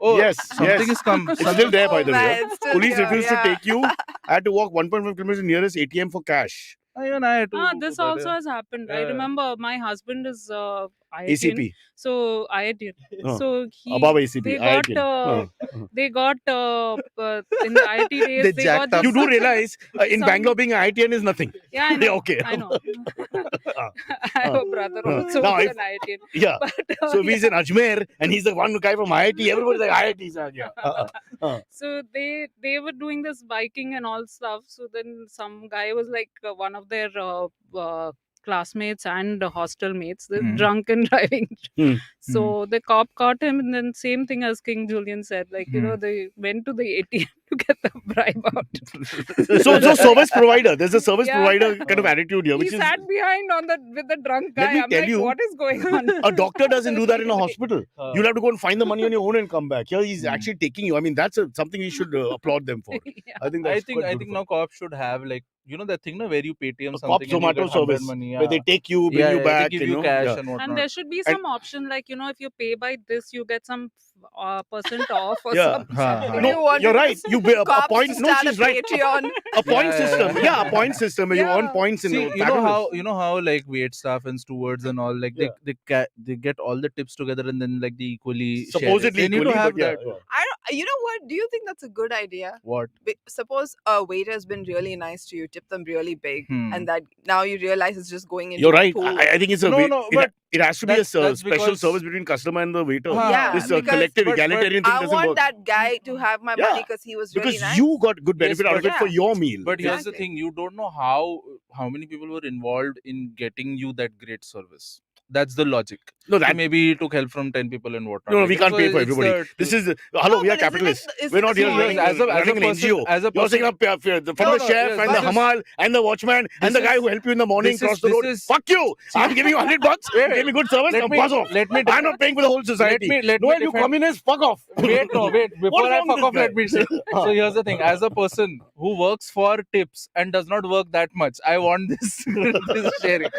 Oh, Yes, something yes. is come. It's still there, by Oh, the way. man, it's still Police there, refused yeah. to take you. I had to walk 1.5 kilometers to the nearest ATM for cash. Even I had to This do that, also yeah. has happened. I Yeah. remember my husband is IITian, ACP. so IITian. Huh. So Above ACP. they got IITian. they got in the IT days They they jacked got up. You do realize in Some- Bangalore being IITian is nothing. yeah, I know. Okay. I know. I have a brother also Now, who's if- an IITian. Yeah. But, So if he's in Ajmer and he's the one guy from IIT, everybody's like IIT's. So they were doing this biking and all stuff. So then some guy was like one of their classmates and hostel mates, they're Hmm. drunk and driving. Hmm. So the cop caught him, and then same thing as King Julian said, like they went to the ATM to get the bribe out. So service provider. There's a service Yeah. provider kind of attitude here, He which is sat behind with the drunk Let guy. me I'm tell like, you, what is going on? a doctor doesn't do that in a hospital. Huh. You'll have to go and find the money on your own and come back. Here he's actually taking you. I mean, that's something we should applaud them for. Yeah. I think that's I think quite good now cops should have like that thing where you Paytm A something cop and you Zomato get 100 service money, where they take you, bring you back, they give you you know. cash Yeah. and whatnot. And there should be some option like, if you pay by this, you get some percent off or Yeah. something. Huh. No, You want you're to right. You a Cops point. to No, start she's a right. Patreon. A point Yeah, system. yeah. Yeah, a point system where you earn Yeah. points in See, the you know how like wait staff and stewards and all like Yeah. they get all the tips together and then like they equally share it. supposedly They need equally, to have but yeah, that. yeah. You know what? Do you think that's a good idea? What? Suppose a waiter has been really nice to you, tip them really big, Hmm. and that now you realize it's just going into You're a right. pool. I think it's a No, way, no, it, but it has to be a that's special because- service between customer and the waiter. Huh. Yeah, This because- collective but- egalitarian thing I doesn't want work. that guy to have my Yeah, money because he was really Because nice. you got good benefit Yes, out of but- it for your meal. But here's the Exactly. thing: you don't know how many people were involved in getting you that great service. That's the logic. No, that Maybe you took help from 10 people and whatnot. No, Like we that. can't So pay for it's everybody. the- This is hello. No, We are but isn't capitalists. it- We're not isn't here it See, as a running an person- NGO. as a You're saying person- from No, the no, chef yes, and but the this- hamal and the watchman and the this guy is- who helped you in the morning this cross is- the this road. is- Fuck you! I'm giving you $100. Wait, Give me good service. let Now me- buzz off. let me I'm not paying for the whole society. let me Noel, you defend- communist, fuck off. Wait, no, wait. Before I wrong with fuck off, this let guy? me say. So here's the thing: as a person who works for tips and does not work that much, I want this, this sharing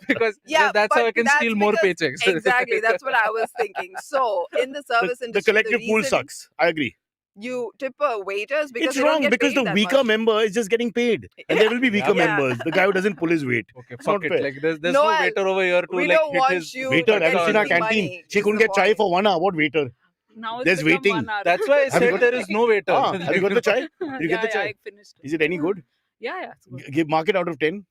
because Yeah, that's how but I can that's steal more because- paychecks. Exactly, that's what I was thinking. So in the service The industry, collective pool reason sucks. I agree. You tip waiters because It's they don't wrong get because paid the that weaker much. member is just getting paid. And there will be weaker Yeah. members. The guy who doesn't pull his weight. Okay, It's fuck not it. fair. Like there's no Noel, waiter over here to we like don't hit want his you Waiter, to have you get seen our easy canteen? money, She is couldn't the get chai point. for 1 hour. What waiter? Now it's There's become waiting. 1 hour. That's why I Have you said got- there is no waiter. Have you got the chai? Did you get the Yeah, chai? I finished it. Is it any good? Yeah, it's good. Give mark it out of 10.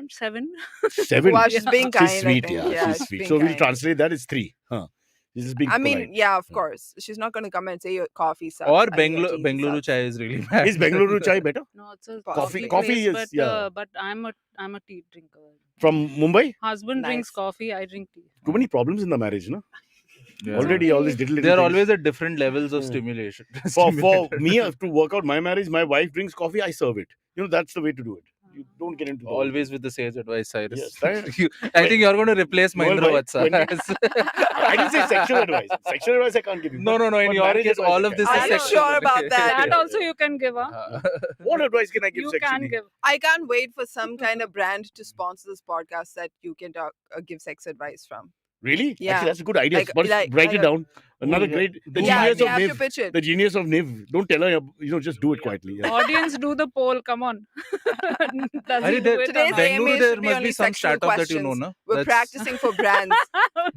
7. 7. Well, she's being kind. She's I sweet, think. yeah. She's she's sweet. being So we'll kind. translate that. It's 3. Huh. This is being I mean, polite. yeah, of course. She's not going to come and say your coffee sucks. Or and your tea Bengaluru sucks. chai is really bad. Is Bengaluru chai better? No, it's a Coffee- coffee place, is- yeah. but I'm a tea drinker. From Mumbai? Husband drinks Nice. coffee, I drink tea. Too many problems in the marriage, no? Yeah. Already all these little There are things. always at different levels of Yeah. stimulation. For me to work out my marriage, my wife drinks coffee, I serve it. That's the way to do it. You don't get into the Always with the sage advice, Cyrus. Yes, right. I think you're going to replace Noel, Mahindra why- Vatsa. when I didn't say sexual advice. Sexual advice I can't give you. No. In But your marriage case, advice all I of can. this Are is you sexual. sure about that? That also you can give, huh? What advice can I give You sexually? can give. I can't wait for some kind of brand to sponsor this podcast that you can give sex advice from. Really? Yeah. Actually, that's a good idea. Like- but like- write like it a- down. Another yeah. great. The Yeah, genius we of have to Niv. pitch it. The genius of Niv. Don't tell her. Just do it quietly. Yeah. Audience, do the poll. Come on. Does Are he you do there- it or Today's not? AMA Bengaluru, should there be must only be some sexual startup that you know, questions. no? We're That's practicing for brands.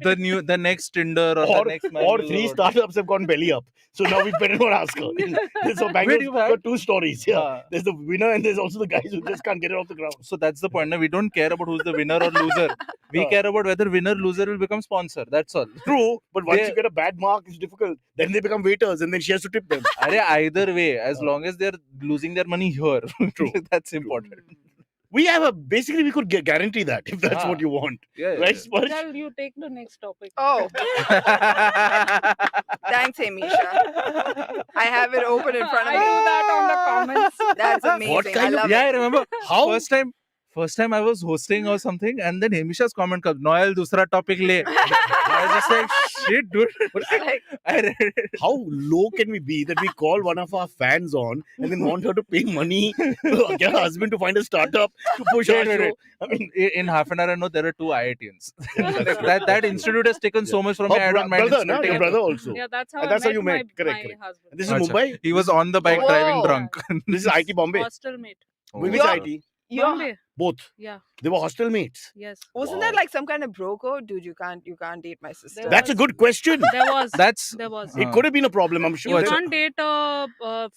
the next Tinder or Or the next or Mango 3 or- startups have gone belly up. So now we better not ask her. So Bangalore you've had- got 2 stories. Yeah. Ah. There's the winner and there's also the guys who just can't get it off the ground. So that's the point. Now we don't care about who's the winner or loser. We Ah. care about whether winner loser will become sponsor. That's all. True, but once They- you get a bad mark park. It's difficult. Then they become waiters, and then she has to tip them. Either way, as long as they're losing their money here, True. that's important. We have basically we could guarantee that if that's what you want, Yeah, right, Sparsh? Well, you take the next topic. Oh, yeah. thanks, Amisha. I have it open in front of I me. do that on the comments. That's amazing. What I kind of- love I it. remember How? first time I was hosting or something, and then Hamisha's comment comes, Noel, dusra topic le. I was just like, shit, dude. But Like, I read it. how low can we be that we call one of our fans on and then want her to pay money to get her husband to find a startup to push our Wait. show? I mean, In half an hour, I know there are 2 IITians. Yeah, that's true. that institute has taken so much from me. I don't mind. brother, no? insulting Your him. brother also. Yeah, that's how And I that's how met you my, met. Correct, my correct. husband. This is Acha. Mumbai. He was on the bike Whoa. driving drunk. This is IT Bombay. Hostel mate. Which You're- IT? you're, Bombay. Both. Yeah. They were hostel mates. Yes. wasn't Wow. that like some kind of bro code? Dude, you can't date my sister. There That's a good question. There was. That's There was. It could have been a problem, I'm sure. You What's- can't date a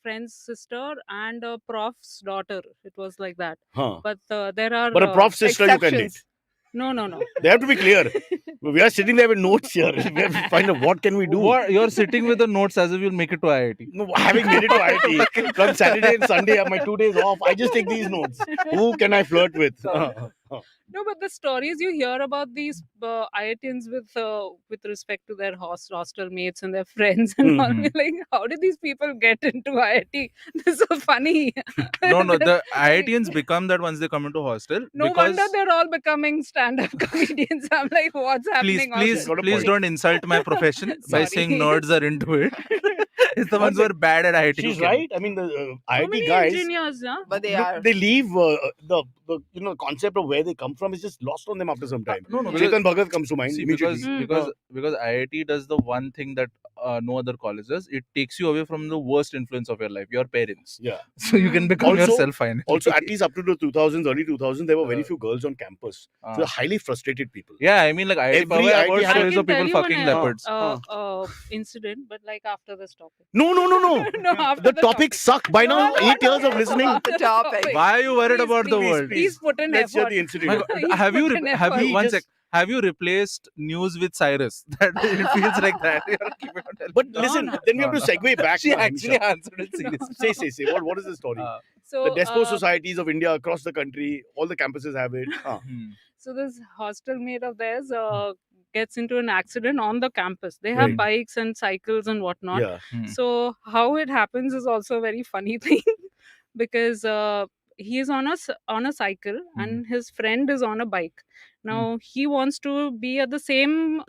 friend's sister and a prof's daughter. It was like that. Huh. But there are. But a prof sister you can date. exceptions. No. They have to be clear. We are sitting there with notes here. We have to find out what can we do. What, you're sitting with the notes as if you'll make it to IIT. No, having made it to IIT from Saturday and Sunday, I have my 2 days off. I just take these notes. Who can I flirt with? No, but the stories you hear about these IITians with respect to their hostel mates and their friends and all, Mhm. like, how did these people get into IIT? This is so funny. No, the IITians become that once they come into hostel. No because wonder they're all becoming stand-up comedians. I'm like, what's happening? please Got a please point. don't insult my profession by Sorry. saying nerds are into it. It's the ones who are bad at IIT. She's who can. right. I mean, the How IIT many guys, engineers, huh? But they look, are. they leave the concept of where they come from is just lost on them after some time. No, because- Chetan Bhagat comes to mind See, immediately. because IIT does the one thing that no other college does. It takes you away from the worst influence of your life, your parents. Yeah. So you can become Also- yourself finally. Also, at least up to the 2000s, early 2000s, there were very few girls on campus. So Uh, they're highly frustrated people. yeah, I mean, like IIT Every Power, I've IIT heard had- stories I of can people tell you fucking an, leopards. incident, but like after this topic. No. No, after The topics suck. By now, No, 8 years of no. listening. Off the topic. Why are you worried Please, about the please, world? Please put in Let's hear effort. the incident. My God, Please have you put in have you effort. one Just- sec? Have you replaced news with Cyrus? That it feels like that. You're keeping on telling But me. listen, no. then we have to segue back. She now, actually Hamisha. answered it seriously. Say. What is the story? So, The Despo societies of India across the country, all the campuses have it. so this hostel mate of theirs gets into an accident on the campus. They have Right. bikes and cycles and whatnot. Yeah. So how it happens is also a very funny thing because he is on a cycle and his friend is on a bike. Now he wants to be at the same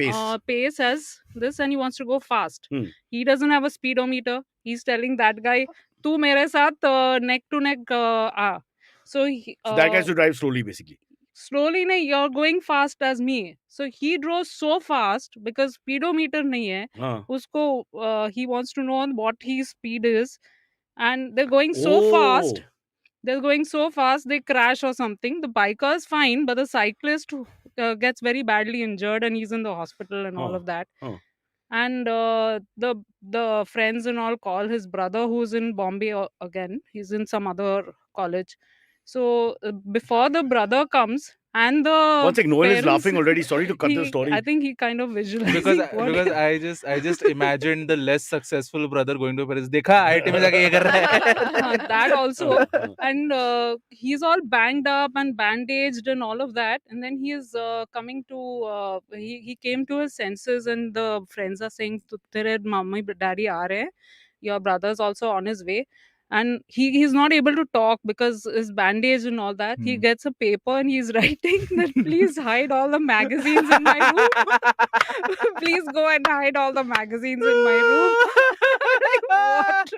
pace as this and he wants to go fast. He doesn't have a speedometer. He's telling that guy, "Tu mere saath neck to neck aa." So that guy has to drive slowly, basically. slowly nahi, you're going fast as me. So he drove so fast because speedometer nahi hai. Usko he wants to know what his speed is, and they're going so fast. They're going so fast they crash or something. The biker is fine, but the cyclist gets very badly injured and he's in the hospital and all of that. And the friends and all call his brother who's in Bombay again. He's in some other college. So before the brother comes and the One sec, Noel is parents- laughing already. Sorry to cut the story. I think he kind of visualizing because I just imagined the less successful brother going to Paris. Dekha IIT mein jaake ye kar raha hai. that also. And he's all banged up and bandaged and all of that, and then he is coming to he came to his senses, and the friends are saying tere mommy daddy aa rahe hain, your brother is also on his way. And he's not able to talk because his bandage and all that. He gets a paper and he's writing that please hide all the magazines in my room. Please go and hide all the magazines in my room. Like, what?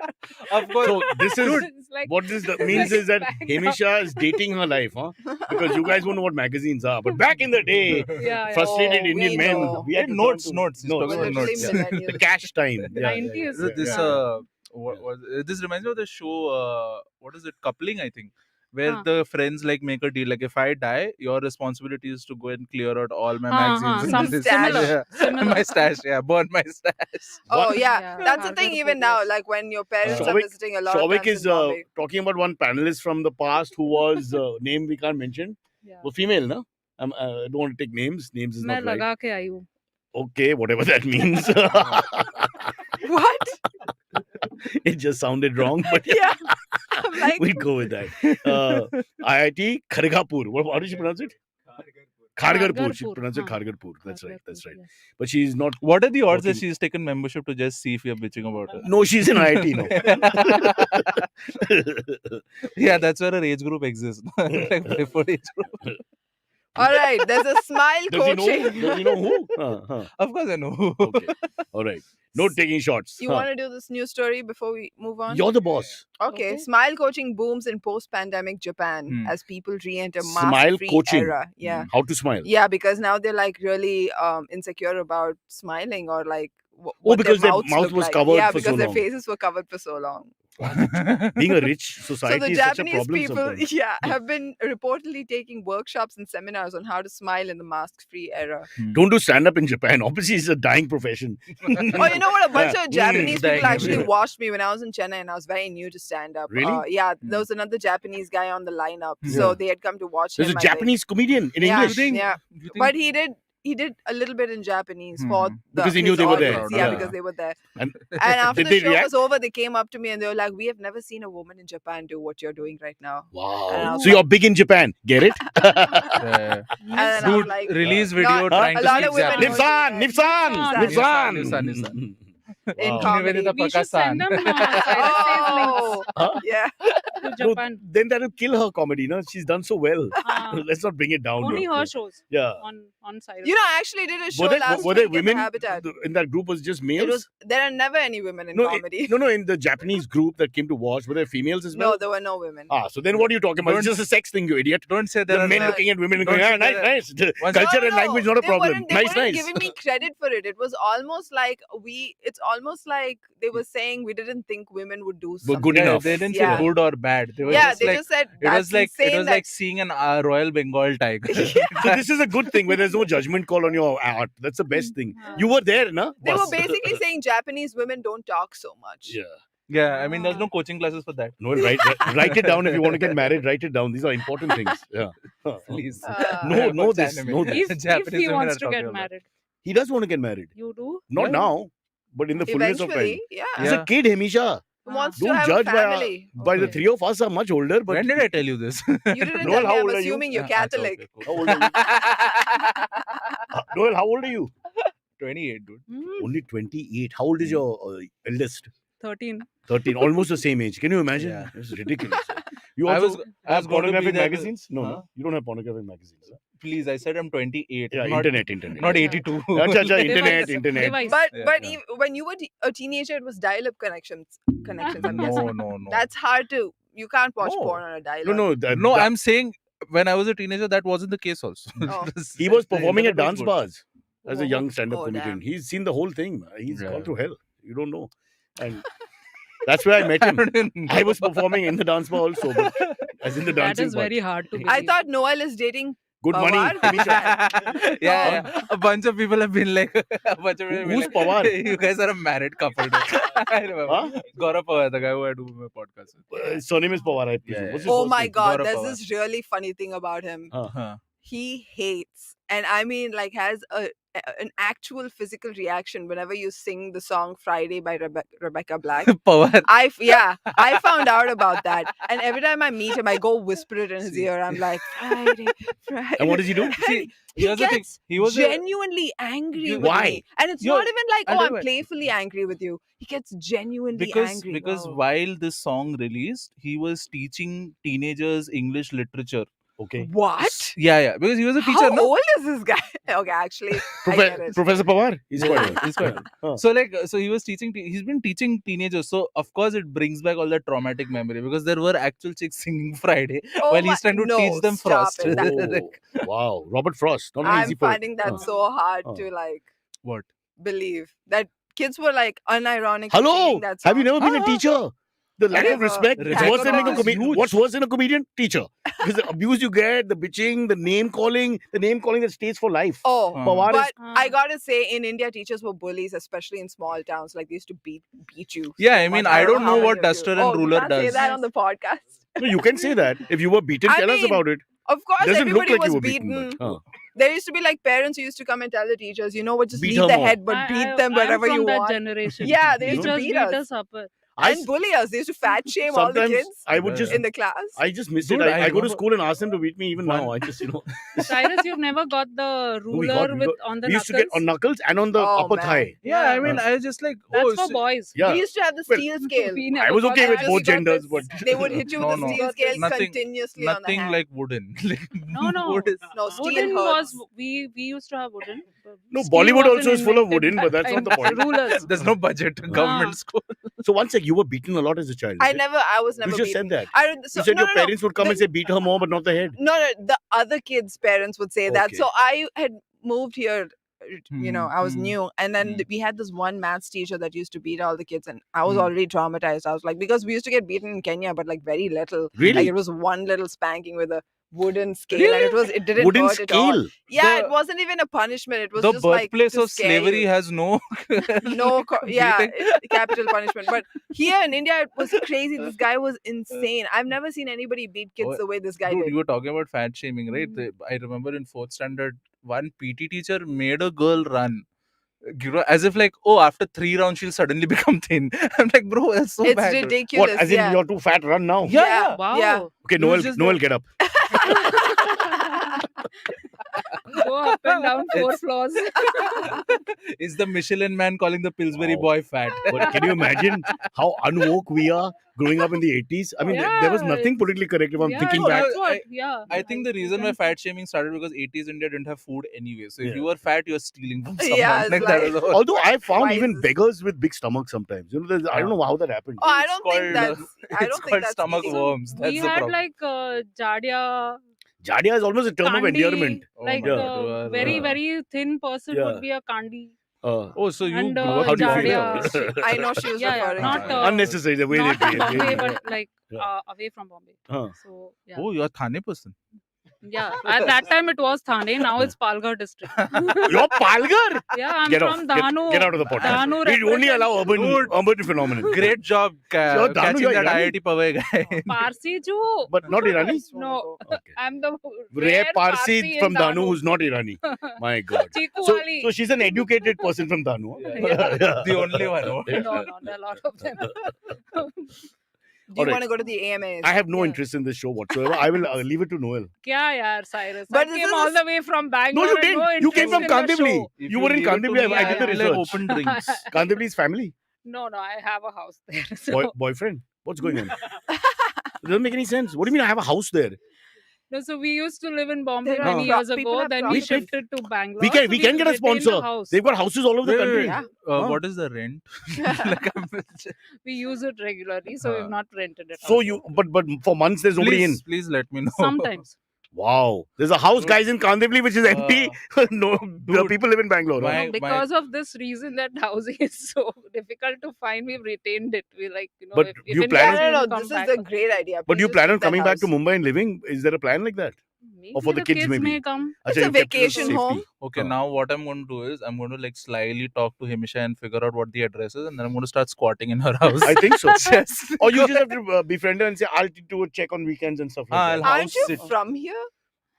Of course. So this is It's like- what this means is that Back Hamisha is dating her life, huh? Because you guys won't know what magazines are. But back in the day, yeah. frustrated Oh, Indian we men, know. we had to Notes. turn He's to talking We're about literally notes. millennials. the cash time. Yeah, 90s. This Yeah. this reminds me of the show. What is it? Coupling, I think, where Huh. the friends like make a deal. Like, if I die, your responsibility is to go and clear out all my magazines. and Some this- similar. Yeah. Similar. My stash. Yeah, burn my stash. Oh What- yeah, Yeah, that's the harder thing to even now. progress. Like when your parents are Shawik- visiting a lot of Shawik times is in Bombay. talking about one panelist from the past who was name we can't mention. Yeah. वो female, no? I don't want to take names. Names is मैं not right. लगा के आई हूँ. Okay, whatever that means. What? It just sounded wrong, but Yeah. I'm like, we'll go with that. IIT Khargapur. How did she pronounce it? Khargarpur. She Khargarpur. pronounced it Huh. Khargarpur. That's right. That's Khargarpur, right. yes. But she's not. What are the odds that working- she's taken membership to just see if you're bitching about her? No, she's in IIT now. Yeah, that's where her age group exists. Like before age group. all right, there's a smile Does he know? coaching. Does he know who? Of course I know. Okay. All right. No taking shots. You want to do this news story before we move on? You're the boss. Okay. Okay. Smile coaching booms in post-pandemic Japan as people re-enter Smile mask-free coaching. era. Yeah. How to smile? Yeah, because now they're like really insecure about smiling or like because their mouths mouth look was like. covered Yeah, for because so their long. faces were covered for so long. Being a rich So society the is such a Japanese problem people, sometimes. have been reportedly taking workshops and seminars on how to smile in the mask-free era. Don't do stand up in Japan. Obviously, it's a dying profession. Oh, you know what? A bunch of Japanese dying people actually everywhere. watched me when I was in Chennai and I was very new to stand up. Really? Yeah, there was another Japanese guy on the lineup. So Yeah. they had come to watch There's him. a I think. Japanese comedian in Yeah, English. yeah. You think- But he did a little bit in Japanese for the, Because he knew his they were there. audience. Yeah. Yeah, because they were there. And And after did the they show react? was over, they came up to me and they were like, "We have never seen a woman in Japan do what you're doing right now." And I Wow. was So you're big in Japan. Get it? Yeah. And then I was Dude, like, release video not- trying a to lot speak of women Japanese. know- Nipsan! Nipsan! Nipsan, Nipsan! Nipsan. in Wow. comedy. Nivedita We should send Prakash-san. them Cyrus says Oh, Huh? yeah. links to No, Japan. then that'll kill her comedy. No, she's done so well. Let's not bring it down. Only no. her shows Yeah. on Cyrus. You know, I actually did a show Were last there week at the women Habitat. in that group? Was it just males? It was there are never any women in no, comedy. no, in the Japanese group that came to watch, were there females as well? No, there were no women. So then what are you talking about? It's Don't- just a sex thing, you idiot. Don't say there The are men no- looking at women and don't going, say nice, there are- nice. The Once- culture No, and no, language, not a they problem. weren't- They Nice, weren't nice. giving me credit for it. It was almost like it's almost like they were saying we didn't think women would do something. good Yeah, enough. they didn't Yeah. say good or bad. They were Yeah, just they like, just said it was like insane that- seeing an Royal Bengal tiger. So this is a good thing where there's no judgment call on your art. That's the best thing. You were there, na? they were Bus. basically saying Japanese women don't talk so much. Yeah. Yeah, I mean, there's no coaching classes for that. Noel, write it down if you want to get married. Write it down. These are important things. Yeah. Please. No, know this. Anime. Know this. if Japanese he women wants are to talking get about. married, He does want to get married. you do. Not Yeah. now, but in the fullness of time. Eventually, yeah. He's a kid, Hamisha. Who wants Don't to have judge a by family. By the Okay. three of us are much older. But When did I tell you this? You didn't Noel, tell how me. old I'm are you? assuming you're Ah, that's Catholic. okay, cool. How old are you? Noel, how old are you? 28, dude. Only 28. How old is your eldest? 13. 13. Almost the same age. Can you imagine? Yeah. It's ridiculous. You I also was have going to be pornographic there. magazines? No, Huh? no. You don't have pornographic magazines. Huh? Please, I said I'm 28. Yeah, not, internet. Not Yeah. 82. Acha, acha, internet, Device. internet. Device. But Yeah, but yeah. when you were a teenager, it was dial-up connections. I'm No, guessing. no. That's hard to. You can't watch No. porn on a dial-up. No, No, I'm saying when I was a teenager, that wasn't the case also. Oh. he was The performing at internet was dance good. bars as a Oh, young stand-up oh, comedian. damn. He's seen the whole thing. He's Yeah. gone through hell. You don't know. And that's where I met him. don't even I was know. performing in the dance bar also, but as in the That dancing is part. very hard to believe. I thought Noel is dating. Good money. Pawar? Hamisha. yeah. A bunch of people have been like, a bunch of people have been Who's like, Pawar? You guys are a married couple. dude." I remember. Huh? Gaurav Pawar, the guy who I do my podcast with. His surname is Pawar, I presume. Yeah, What's yeah. his Oh first my name? God! Gaurav There's Pawar. this really funny thing about him. Huh. He hates, and I mean, like, has an actual physical reaction whenever you sing the song "Friday" by Rebecca Black. Pawar. I found out about that, and every time I meet him, I go whisper it in his See. ear. I'm like, Friday, Friday. And what does he do? See, he here's the thing. gets He was a, genuinely angry with Why? me, and it's Yo, not even like, I'll oh, tell I'm you what. playfully angry with you. He gets genuinely because angry. because Wow. while this song released, he was teaching teenagers English literature. Okay. What? Yeah, because he was a teacher. How no? old is this guy? Okay, actually, I get it. Professor Pawar? He's quite old. He's quite old. Huh. So he was teaching. He's been teaching teenagers. So of course it brings back all that traumatic memory because there were actual chicks singing Friday Oh while my- he's trying to no, teach them stop Frost. it. Oh, wow. Robert Frost. Not an I'm easy poet. finding that Huh. so hard Huh. to like What? believe that kids were like unironically Hello. singing that Have you song. never been a teacher? The lack of Never. respect. It's Rebecca worse than being a Black is comedian. huge. What's worse than a comedian? Teacher. Because the abuse you get, the bitching, the name calling that stays for life. Oh, Pawar is but I Ah. gotta say, in India, teachers were bullies, especially in small towns. Like they used to beat you. Yeah, I mean, Much. I don't how know many what of you- duster and Oh, you ruler can't say does. that on the podcast. No, you can say that. If you were beaten, I tell us mean, about it. Of course, Doesn't look everybody like was you were beaten. beaten. But, There used to be like parents who used to come and tell the teachers, you know what, just Beat leave her the more. head, but beat them wherever I'm from you that want. generation. Yeah, they used to Teachers beat beat us. us up. And bully us. They used to fat shame all the Sometimes kids I would just in the class. I just miss Dude, it. I go to remember school and ask them to beat me even now. I just Cyrus, you've never got the ruler on the we knuckles? used to get on knuckles and on the Oh, upper man. thigh. Yeah, I mean, I was just like, That's oh, for boys. Yeah. We used to have the Well, steel scale. We I never was got okay that. with that. both We got genders, this- but They would hit you with No, the no. steel scale Nothing- continuously on the nothing hand. like wooden. Like, No. wood is- No, steel Wooden hurts. was we used to have wooden. No, Steel Bollywood wasn't also is full of invented wooden, but that that's not the time. point. Rulers. There's no budget. Government school. So one sec, you were beaten a lot as a child. is it? I was never You just beaten. said that. I don't, so, You said no, your no, parents would come The- and say beat her more, but not the head. No, the other kids' parents would say that. Okay. So I had moved here, I was Hmm. new. And then Hmm. we had this one maths teacher that used to beat all the kids. And I was Hmm. already traumatized. I was like, because we used to get beaten in Kenya, but like very little. Really? Like it was one little spanking with a wooden scale. Really? And it didn't Wooden hurt at all. scale. Yeah, The- it wasn't even a punishment. It was The just like birthplace to of scare slavery you. has no. Capital punishment. But here in India, it was crazy. This guy was insane. I've never seen anybody beat kids Oh, the way this guy Dude, did. you were talking about fat shaming, right? I remember in 4th standard, one PT teacher made a girl run. You know, as if like, oh, after 3 rounds she'll suddenly become thin. I'm like, bro, that's so It's bad. ridiculous. What? As in you're too fat, run now. Yeah. Wow. Yeah. Okay, It was Noel, just Noel, the- get up. Go up and down 4 floors. Is the Michelin man calling the Pillsbury Wow. boy fat? But can you imagine how unwoke we are growing up in the 80s? I mean, there was Yeah, nothing politically correct if I'm thinking no, back. That's what, I- yeah. I think the reason why fat shaming started because 80s India didn't have food anyway. So if Yeah. you were fat, you were stealing from someone. Yeah, it's that like- was the whole- Although I found Why is even this- beggars with big stomachs sometimes. You know, I don't know how that happened. Oh, I It's don't think called, that's. I it's don't think called that's stomach eating. worms. That's We the had problem. like Jadia, Jadia is almost a term of Kandi, endearment. Oh like my God, you are, very, yeah. very thin person Yeah. would be a Kandi. Oh, so you And, grew up how in do you Bombay? feel? Jadia. I know she was Yeah, yeah, referring not, to. Unnecessary, the way Not they in behave. Bombay, but like Yeah. away from Bombay. Huh. So, yeah. Oh, you're a Thane person. Yeah, at that time it was Thane, now it's Palghar district. You're Palghar? Yeah, I'm Get from off. Dahanu. Get out of the podcast. Dahanu We only represents allow urban phenomenon. Great job You're Danu, catching you're that Irani? IIT Powai guy. Parsi Jew. But not Irani? No, Okay. I'm the Rare Parsi in from Danu Dahanu. who's not Irani. My God. Chiku So, wali. so she's an educated person from Danu. Yeah. The only one. Oh. No, there are a lot of them. Do you Alright. want to go to the AMAs? I have no Yeah. interest in this show whatsoever. I will leave it to Noel. Kya yaar, Cyrus? But I this came is all a- the way from No, Bangalore. you and didn't. no You came from interest in the Kandivali. show. If You were in leave it to Kandivali. me, I did the I'll like research. open drinks. Kandivali's family. No, I have a house there. So, Boyfriend. What's going on? It doesn't make any sense. What do you mean I have a house there? no, so we used to live in Bombay There are many pro- years people ago. have Then we property. shifted to Bangalore. We can so we can get a retained sponsor. house. They've got houses all over the Wait, country. wait, Yeah. Huh? What is the rent? Like, We use it regularly, so we've not rented it. So out. you but for months there's nobody in. please let me know. Sometimes. Wow. There's a house, Dude. guys, in Kandivali which is empty. No, the dude, people live in Bangalore. huh? my- No, because of this reason that housing is so difficult to find, we've retained it. We like, But if you anyone plan- wants No, to no, come this back, is a great idea. But Please you just plan on keep that coming back to house. Mumbai and living? Is there a plan like that? maybe Or for the kids, maybe? may come. It's Acha, a you kept it for vacation safety. home. Okay, Huh. now what I'm going to do is I'm going to like slyly talk to Himisha and figure out what the address is, and then I'm going to start squatting in her house. I think so. Just Or you just have to befriend her and say, I'll do a check on weekends and stuff like I'll that. house Aren't you sit. from here?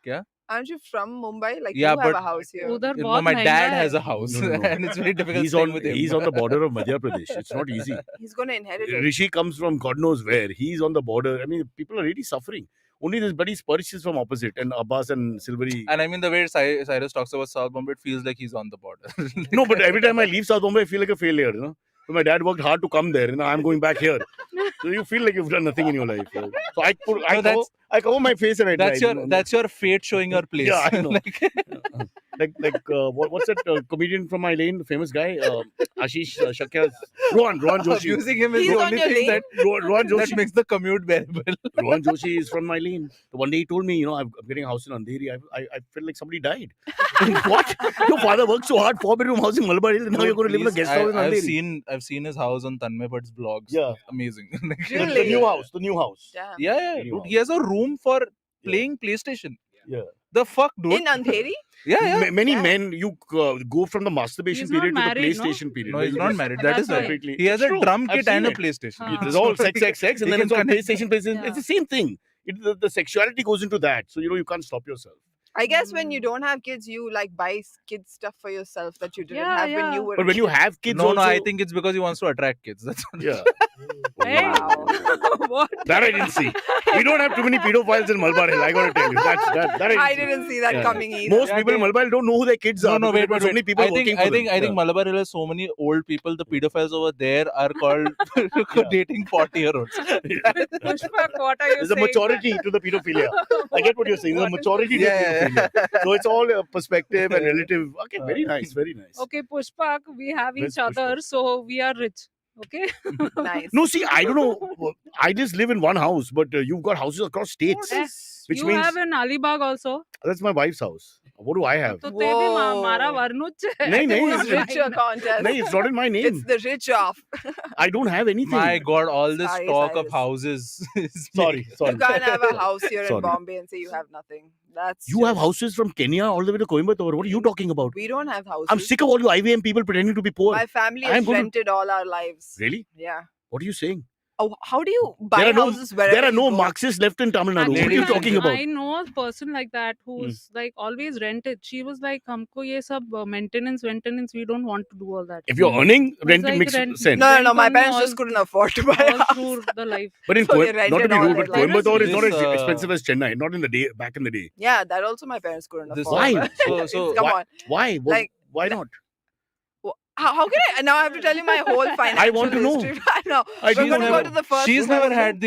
Kya? Aren't you from Mumbai? Like Yeah, you have but- a house here. Udhar You know, bahut my महंगा dad है. has a house, No, no, no. and it's very difficult He's staying on with him. he's on the border of Madhya Pradesh. It's not easy. He's going to inherit it. Rishi comes from God knows where. He's on the border. I mean, people are really suffering. Only this buddy Spurge is from opposite, and Abbas and Silvery. And I mean, the way Cyrus talks about South Bombay, it feels like he's on the border. No, but every time I leave South Bombay, I feel like a failure. You know, so my dad worked hard to come there. You know, I'm going back here. So you feel like you've done nothing in your life. So I cover my face and I That's drive, your you know. that's your fate showing your place. Yeah, I know. Like, what's that comedian from my lane, the famous guy, Ashish Shakya, Rohan Joshi. abusing him is He's the on only your thing lane? Rohan that Joshi. makes the commute bearable. Rohan Joshi is from my lane. One day he told me, you know, I'm getting a house in Andheri. I felt like somebody died. What? Your father worked so hard, 4-bedroom house in Malabar Hill, and now you're going to live in a guest house in Andheri. I've seen his house on Tanmay Bhatt's blogs. Yeah. Amazing. The Really? new house. The new house. Damn. Yeah, New dude, he has a room for playing PlayStation. Yeah. The fuck, dude? In Andheri? Yeah. Many Yeah. men, you go from the masturbation He's not period to the married, no? PlayStation period. No, he's not married. That That's is why. right. Completely. He has It's a true. drum I've kit seen and a it. PlayStation. Ah. There's all sex, and He then can it's all connect. PlayStation. Yeah. It's the same thing. The sexuality goes into that. So, you know, you can't stop yourself. I guess when you don't have kids, you like buy kids stuff for yourself that you didn't Yeah, have when you yeah. were. But a when you kid. have kids, No, also, I think it's because he wants to attract kids. That's all. yeah. Hey. Wow. What? That I didn't see. We don't have too many pedophiles in Malabar Hill. I gotta tell you, that I I didn't didn't see that Yeah. coming either. Most Yeah, people in they- Malabar Hill don't know who their kids No, are. no, because wait, there were wait, so wait. many people working for I think them. Malabar Hill has so many old people. The pedophiles over there are called dating 40-year-olds. Pushpak, what are you There's a saying? maturity to the pedophilia. I get what you're saying. There's a What is maturity to Yeah. pedophilia. So it's all perspective and relative. Okay, very nice, very nice. Okay, Pushpak, we have Where's each other, Pushpak? so we are rich. Okay? Nice. No, see, I don't know. I just live in one house, but you've got houses across states, Eh, which you means have in Alibag also. that's my wife's house. What do I have? तो ते भी Whoa. मारा वरनुच है. नहीं, नहीं, Who's it's- richer contest? No, it's not in my name. It's the rich off. I don't have anything. My God, all this Sorry, talk Cyrus. of houses. Is Sorry, sorry. You can't have a house here in Sorry. Bombay and say you have nothing. That's You have just- houses from Kenya all the way to Coimbatore. What are you talking about? We don't have houses. I'm sick of all you IVM people pretending to be poor. My family I'm has going to- rented all our lives. Really? Yeah. What are you saying? Oh, how do you buy There are no, houses wherever there are you no go? Marxists left in Tamil Nadu. What are Actually, you talking about? I know a person like that who's like always rented. She was like, "हमको ये सब maintenance, we don't want to do all that." If you're earning, It's rent like makes rent- sense. No. My Rent parents all- just couldn't afford to buy a All house. through the life. But in So they not to rented be all rude, their but lives. Coimbatore is not This, as expensive as Chennai. Not in the day back in the day. Yeah, that also my parents couldn't This- afford. Why? So Come why- on. Why? Like- Why not? How can I? Now I have to tell you my whole financial want to know. history. I know. I We're do going to know. go to the first she's one. never had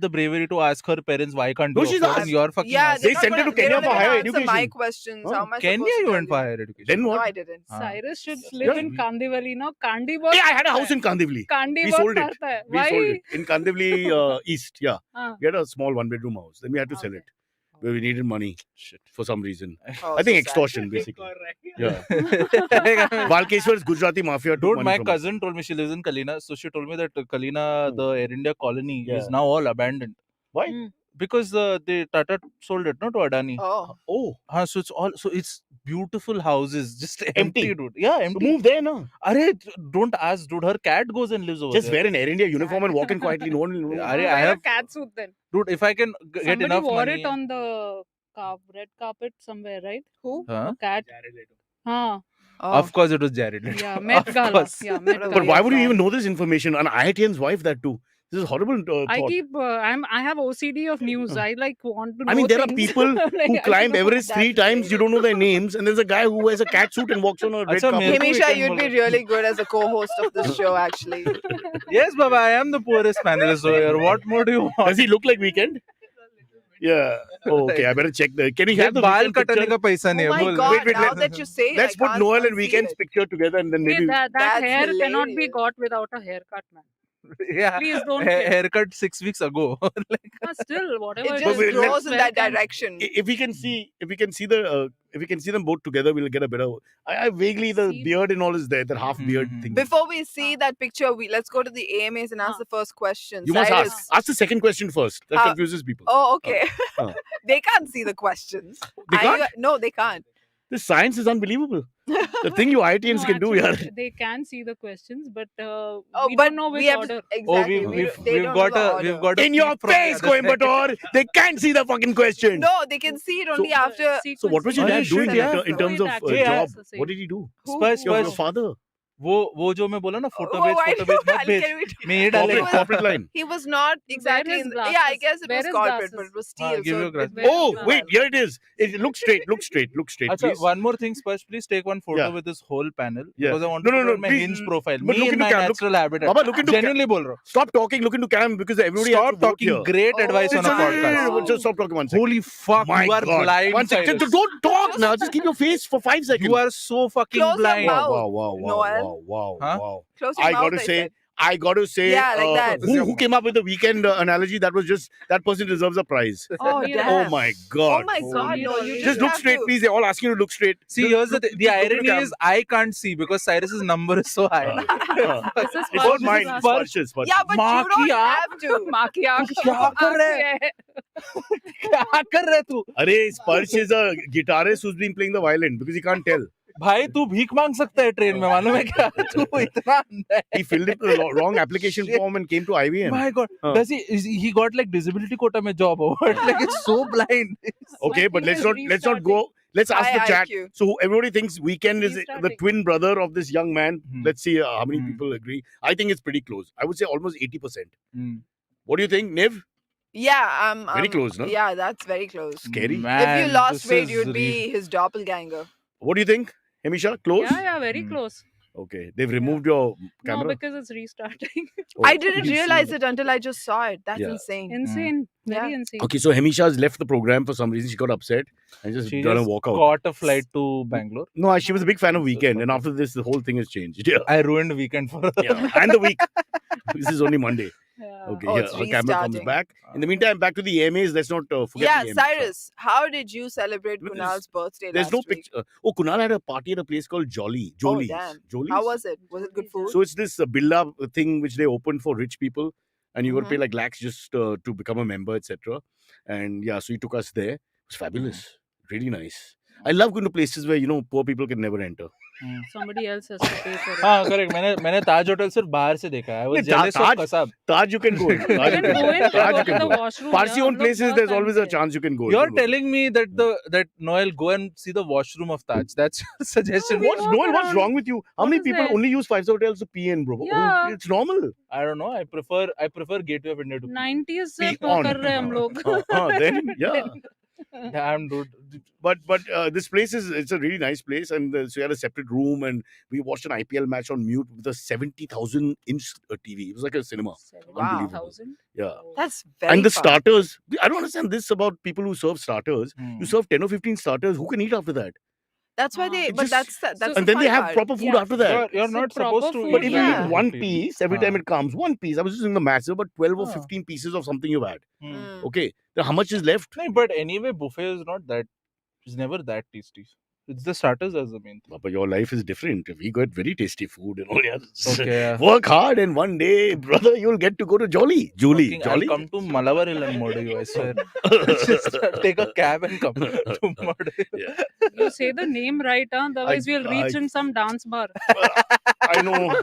the bravery to ask her parents why can't No, you she's afford asked. your fucking Yeah, house? They they're not sent her gonna- to they Kenya don't for even higher answer my education. questions. Huh. How am I Kenya supposed to you tell went for higher education. Then No, what? I didn't. Cyrus should Yeah. live in Kandivali, no? Kandi work Yeah, I had a करता house है. in Kandivali. Kandi We work sold it. करता है. We Why? sold it in Kandivali East. Yeah, हाँ. we had a small one-bedroom house. Then we had to sell Okay. it. Where we needed money Shit. for some reason. Oh, I think so sad. extortion, basically. Yeah. Dude, Valkeshwar's Gujarati mafia took money my from us. cousin told me she lives in Kalina. So she told me that Kalina, the Air India colony, Yeah. is now all abandoned. Why? Mm. Because the Tata sold it, no, to Adani. Oh. Oh, So it's beautiful houses, just Empty. empty, dude. Yeah, to empty. move there, no? Arey, don't ask, dude. Her cat goes and lives over Just there. wear an Air India uniform and walk in quietly. No one will know. Arey, Wear I a have, cat suit then. dude. If I can get Somebody enough wore money, it on the red carpet somewhere, right? Who? Huh? A cat. Huh. Oh. Of course, it was Jared Leto. Yeah, Met Of Gala. course. Yeah, Met But Gala. But why would you fan. even know this information? An IITian's wife, that too. This is horrible I thought. keep. I have OCD of news. I like want to know. I mean, there are things. people Like, who I climb know. Everest 3 That's times. You don't know their names. And there's a guy who wears a cat suit and walks on a red Acha, carpet. mere- Himisha, weekend you'd be bola. really good as a co-host of this show, actually. Yes, Baba, I am the poorest panelist over here. What more do you want? Does he look like Weekend? Yeah. Oh, okay, I better check the. Can you have the बाल Weekend कटने picture? का पैसा Oh नहीं है my बोल. God! wait, now let's- that you say it, Let's I put can't Noel and unsee Weekend's it. picture together and then Hey, maybe. that That's hair cannot be hilarious. got without a haircut, man. Yeah, Please don't. care. haircut 6 weeks ago. Like, Still, whatever. It it just wait, is, let's- grows in well that can- direction. If we can see the if we can see them both together, we'll get a better. I vaguely the See- beard and all is there, that half beard Mhm. thing. Before we see that picture, let's go to the AMAs and ask Ah. the first question. You must Cyrus. ask the second question first. That How- confuses people. Oh, okay. Ah. They can't see the questions. They can't? No, they can't. This science is unbelievable. The thing you IITians No, can do, actually, yeah. They can see the questions, but Oh, we but don't know which we have order. exactly. oh, they don't know the order. we've got a In your peek from the face, other side. Coimbatore. They can't see the fucking question. No, they can see it only after. So what was your Oh, dad you doing should, yeah. in terms of Yeah. job? What did he do? Who- Spice, Your Spice. father. वो जो मैं बोला ना photo Oh, भेज why photo do भेज you- मत भेज can we- मैं ये डालेगा Corporate line. He was not exactly. his In the, yeah, I glasses? guess it Where was his corporate, glasses? but it was हाँ, steel. give so you it glasses. went Oh, well. wait, here it is. Look straight, अच्छा, please. one more thing, Spice, please take one photo Yeah. with this whole panel Yeah. because I want No, to no, put no, it on my please, hinge profile. but Me look in into my cam, look- natural habitat. Baba, look into Genuinely बोल रहा हूँ. Stop talking, look into cam because everybody Stop has to vote talking. here. Great Oh, advice on a my podcast. God. Just stop talking 1 second. Holy fuck, My you are God. blind. 1 second. Cyrus. Don't talk now. Just keep your face for 5 seconds. You are so fucking Close your blind. mouth. Wow, Noel. Huh? wow. Close your I mouth, got to say, said. I got to say, Yeah, like that. who came up with the weekend analogy? That was just, that person deserves a prize. Oh, Yeah. Oh damn. my God. Oh my God, no! You Just look have straight, to- please. They're all asking you to look straight. See, Just here's the look- the look into irony cam. is I can't see because Cyrus's number is so high. This is It's all Sparsh's mine. glasses. Sparsh's. Yeah, but माँ you don't की आँख- have to. माँ की आँख तू क्या कर रहा है? है? क्या कर रहे तू? Arey, Sparsh is a guitarist who's been playing the violin because he can't tell. भाई तू भीख मांग सकता है ट्रेन में, मालूम है क्या? तू इतना अंधा है. He filled in the wrong application Shit. form and came to IVM. My God, does he got like disability quota में job or what? Like it's so blind. Okay, but thing let's is not go. Let's ask High the chat. IQ. So everybody thinks Weekend is the Restarting. twin brother of this young man. Hmm. Let's see how many Hmm. people agree. I think it's pretty close. I would say almost 80%. Hmm. What do you think, Niv? Yeah, Very close, no? Yeah, that's very close. Scary. Man, If you lost this weight, is you'd be his doppelganger. What do you think, Hamisha? Close? Yeah, very Hmm. close. Okay. They've removed your No, camera? because it's restarting. Oh, I didn't you see realize that. it until I just saw it. That's Yeah. insane. Insane. Very Yeah. insane. Okay, so Hamisha's left the program for some reason. She got upset and just She done a just walkout. caught a flight to Bangalore. No, she was a big fan of So Weekend, and fuck after this, the whole thing has changed. Yeah. I ruined weekend for her. Yeah. And the week. This is only Monday. Yeah. Okay, Oh, yeah, it's her camera comes restarting. back. In the meantime, back to the AMAs. Let's not forget Yeah, the AMAs. Cyrus, how did you celebrate There's- Kunal's birthday There's last no week? picture. Oh, Kunal had a party at a place called Jolly's. damn. Jolly's. How was it? Was it good food? So it's this Billa thing which they opened for rich people, and you got to pay Mhm. like lakhs just to become a member, etc. And yeah, so he took us there. It was fabulous, really nice. I love going to places where poor people can never enter. Somebody else has to pay for it. हाँ correct. मैंने ताज hotel सिर्फ बाहर से देखा है. I was नहीं, jealous of Taj- Kasab. Taj, you can go in. Taj, You can go in, Taj, go you to can the go in. washroom. Parsi yeah, owned हम लोग places, बहुत there's time always a गए. chance you can go. You're Don't worry. telling me that Noel go and see the washroom of Taj. That's your suggestion. we What's walk Noel? What's around. wrong with you? How What many is people there? only use 5-star hotels to pee in, bro? Yeah. It's normal. I don't know. I prefer Gateway of India to 90s से Pee on. कर रहे हैं हम लोग. Then yeah. Damn dude. But this place it's a really nice place, and so we had a separate room, and we watched an IPL match on mute with a 70,000-inch TV. It was like a cinema. Wow. 70,000? Yeah. That's very And the fun. starters, I don't understand this about people who serve starters. Hmm. You serve 10 or 15 starters. Who can eat after that? That's why Ah. they. It But just- that's So- the And then they fun have part. proper food Yeah. after that. You're So not proper supposed to food, eat. But if Yeah. you eat one piece every time it comes, one piece. I was just doing the maths, about 12 or Ah. 15 pieces of something you've had. Mm. Okay. Then how much is left? No, but anyway, buffet is not that. It's never that tasty. It's the starters as the main thing. But your life is different. We got very tasty food and all. Yeah. Okay. Yeah. Work hard, and one day, brother, you'll get to go to Jolly. Fucking, Jolly. I'll come to Malabar and murder you, I swear. Just take a cab and come to murder you. You say the name right, huh? Otherwise we'll reach in some dance bar. I know.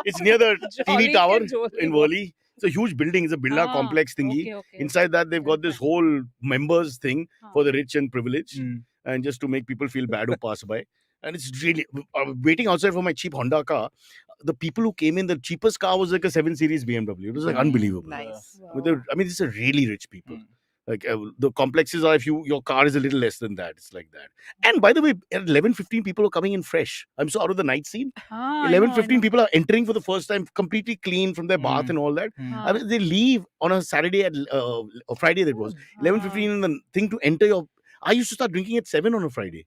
It's near the Jolly TV tower ke Jolly in wo. Worli. It's a huge building. It's a Birla Ah, complex thingy. Okay. Inside that, they've got this whole members thing for the rich and privileged, Mm. and just to make people feel bad who pass by. And it's really waiting outside for my cheap Honda car. The people who came in, the cheapest car was like a 7 Series BMW. It was like unbelievable. Nice. With these are really rich people. Mm. Like the complexes are if your car is a little less than that. It's like that. And by the way, at 11:15 people are coming in fresh. I'm so out of the night scene. Ah, 11:15 people are entering for the first time, completely clean from their bath Mm. and all that. Mm. I mean, they leave on a Saturday at or Friday that was 11:15 in the thing to enter your. I used to start drinking at 7 on a Friday.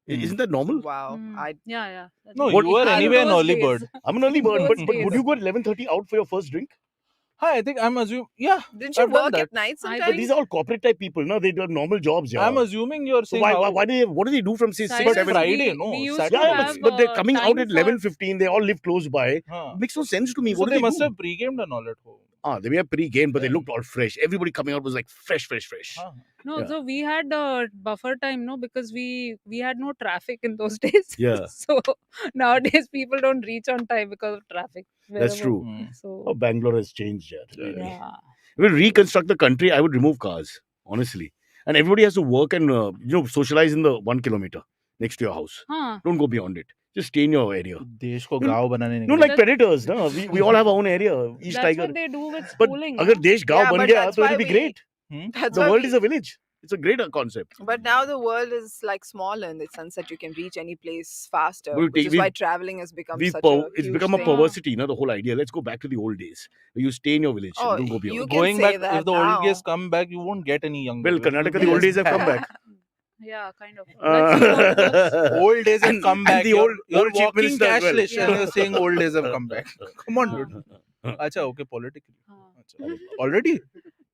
Mm. Isn't that normal? Wow. Yeah. No, What- you were Are anyway an those early days. bird. I'm an early bird, Those but would days. you go at 11:30 out for your first drink? Hi, I think I'm assuming. Yeah, Didn't you I've done work that. at night I sometimes? But these are all corporate type people. No, they do normal jobs. Yeah. I'm assuming you're So saying why do they? What do they do from say Cyrus, 6, 7? Friday, we- no, we used Saturday. to Yeah, have, but they're coming out time at for- 11:15. They all live close by. Huh. It makes no sense to me. So What do they they must do? have pre-gamed and all at home. They may have pre-game, but they Yeah. looked all fresh. Everybody coming out was like fresh. Huh. No, Yeah. so we had buffer time, no, because we had no traffic in those days. Yeah. So nowadays people don't reach on time because of traffic. That's wherever. true. Mm. So Oh, Bangalore has changed. Yeah. yeah. If we reconstruct the country, I would remove cars, honestly. And everybody has to work and socialize in the 1 kilometer next to your house. Huh. Don't go beyond it. Just stay in your area. देश को गांव बनाने No, निकले. like predators. No, we all have our own area. Each That's tiger. what they do with But schooling. agar no? desh gaon Yeah, ban but gaya, that's so it'll why be we- great. That's The why world we- is a village. It's a great concept. But now the world is like smaller in the sense that you can reach any place faster, We'll which take- is we've- why traveling has become We've such it's huge become a thing. perversity, the whole idea. Let's go back to the old days. You stay in your village. Oh, Don't go beyond. you can Going say back, that if the now. old days come back, you won't get any younger. Well, It will Karnataka, be the old as days have come bad. back. Yeah, kind of. Let's see how it goes. Old days have And- come and back. the You're old chief walking minister as well. cashless and Yeah. you're saying old days have come back. Come on, dude. Acha, okay, politically. Huh. Acha, already?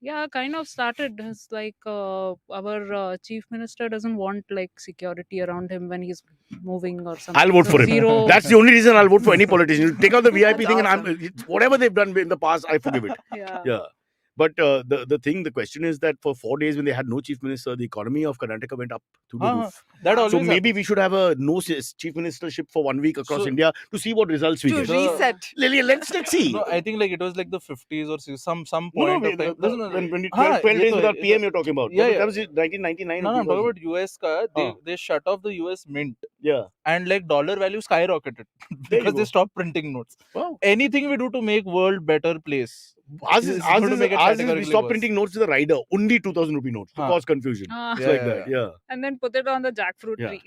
Yeah, kind of started. It's like our chief minister doesn't want like security around him when he's moving or something. I'll vote So for him. Zero. That's the only reason I'll vote for any politician. You take out the VIP That's thing, and awesome. whatever they've done in the past, I forgive it. Yeah. Yeah. But the question is that for 4 days when they had no chief minister, the economy of Karnataka went up to the roof. That always So maybe happens. we should have a chief ministership for 1 week across So- India to see what results we To get. reset. Lily, let's see. No, I think like it was like the 50s or some No, point of time. Listen, when हाँ, 12 ये days तो है, without ये PM तो- you're talking about. Yeah, That was 1999 No, or no, I'm talking 2000. about US ka, they shut off the US mint Yeah. and like dollar value skyrocketed There you because go. they stopped printing notes. Wow. Anything we do to make world better place. Ours It's is going to make it we categorically stopped worse. printing notes to the rider, only 2,000 rupee notes to Huh. cause confusion. Ah, It's like that, yeah. and then put it on the jackfruit Yeah. tree.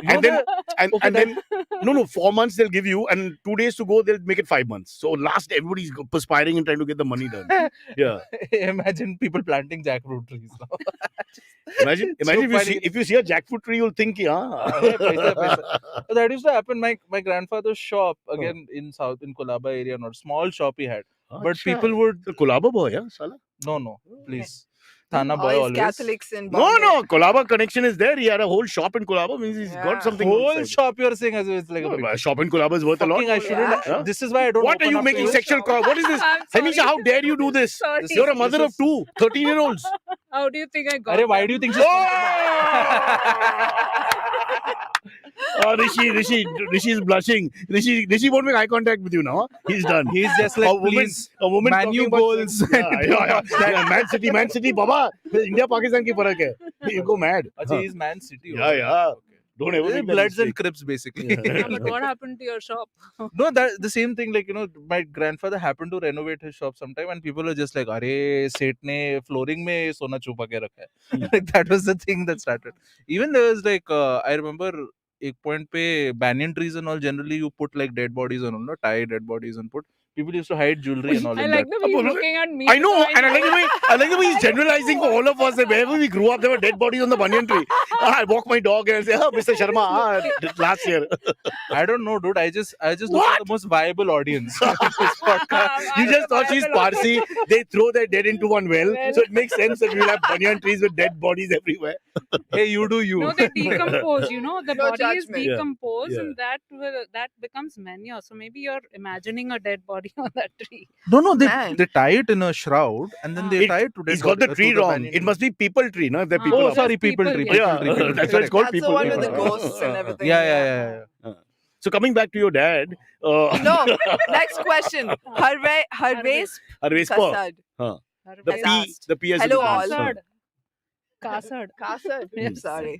And then Okay, and then no 4 months they'll give you, and 2 days to go they'll make it 5 months. So last everybody's perspiring and trying to get the money done. Yeah. Imagine people planting jackfruit trees now. Imagine if you see a jackfruit tree, you'll think, yeah. Hey, paisa. So that used to happen. My grandfather's shop again in Colaba area, not small shop he had. But people would The Kolaba boy, yeah, Sala. no, please. Thana boy All his always. Catholics in Bombay. No, Kolaba connection is there. He had a whole shop in Kolaba, means he's Yeah. got something. Whole inside. shop you're saying as if it's like a big A shop in Kolaba is worth a lot. fucking I shouldn't. Yeah. This is why I don't. What are open you up making to sexual call? What is this? I'm sorry. Hamisha, how dare you do this? Sorry. You're a mother This of two 13-year-olds. How do you think I got Arey, why them? do you think Rishi is blushing. Rishi won't make eye contact with you now. He's done. He's just like, a woman Man talking U about goals. sex. Yeah. Man City, Baba. India, Pakistan ki farak hai. You go mad. Achha, he's Man City. Yeah. Don't ever make that Bloods and mistake. Crips basically. Yeah, but what happened to your shop? No, that the same thing. Like my grandfather happened to renovate his shop sometime, and people were just like, "Arey, Seth ne flooring mein sona chupa ke rakha hai." Like that was the thing that started. Even there was like I remember एक point पे banyan trees and all. Generally, you put like dead bodies and all, no? Tie dead bodies and put. People used to hide jewelry and all I in like that. the way he's looking at me. I know, because and I like the way he's generalizing for all of us that wherever we grew up, there were dead bodies on the banyan tree. I walk my dog and say, "Oh, Mr. Sharma, last year." I don't know, dude. I just look at the most viable audience. This podcast. You just thought she's Parsi. They throw their dead into one well, so it makes sense that we'll have banyan trees with dead bodies everywhere. Hey, you do you. No, they decompose. The No body is judgment. decomposed, Yeah. and that becomes manure. So maybe you're imagining a dead body on that tree. No, Man. they tie it in a shroud and then they tie it to dead He's got the body- tree to the wrong. banyan It tree. must be people tree, no? If they're Ah. people. Oh, up. sorry, People, people tree. yeah. Yeah, People tree. that's why it's called That's people the one tree. with the ghosts and everything. Yeah. So coming back to your dad, No, next question. Harvesh Arvespa, Kasad. the has P, asked. the P as in Hello the all. Kasad. Kasad. Kasad. Yes. Sorry.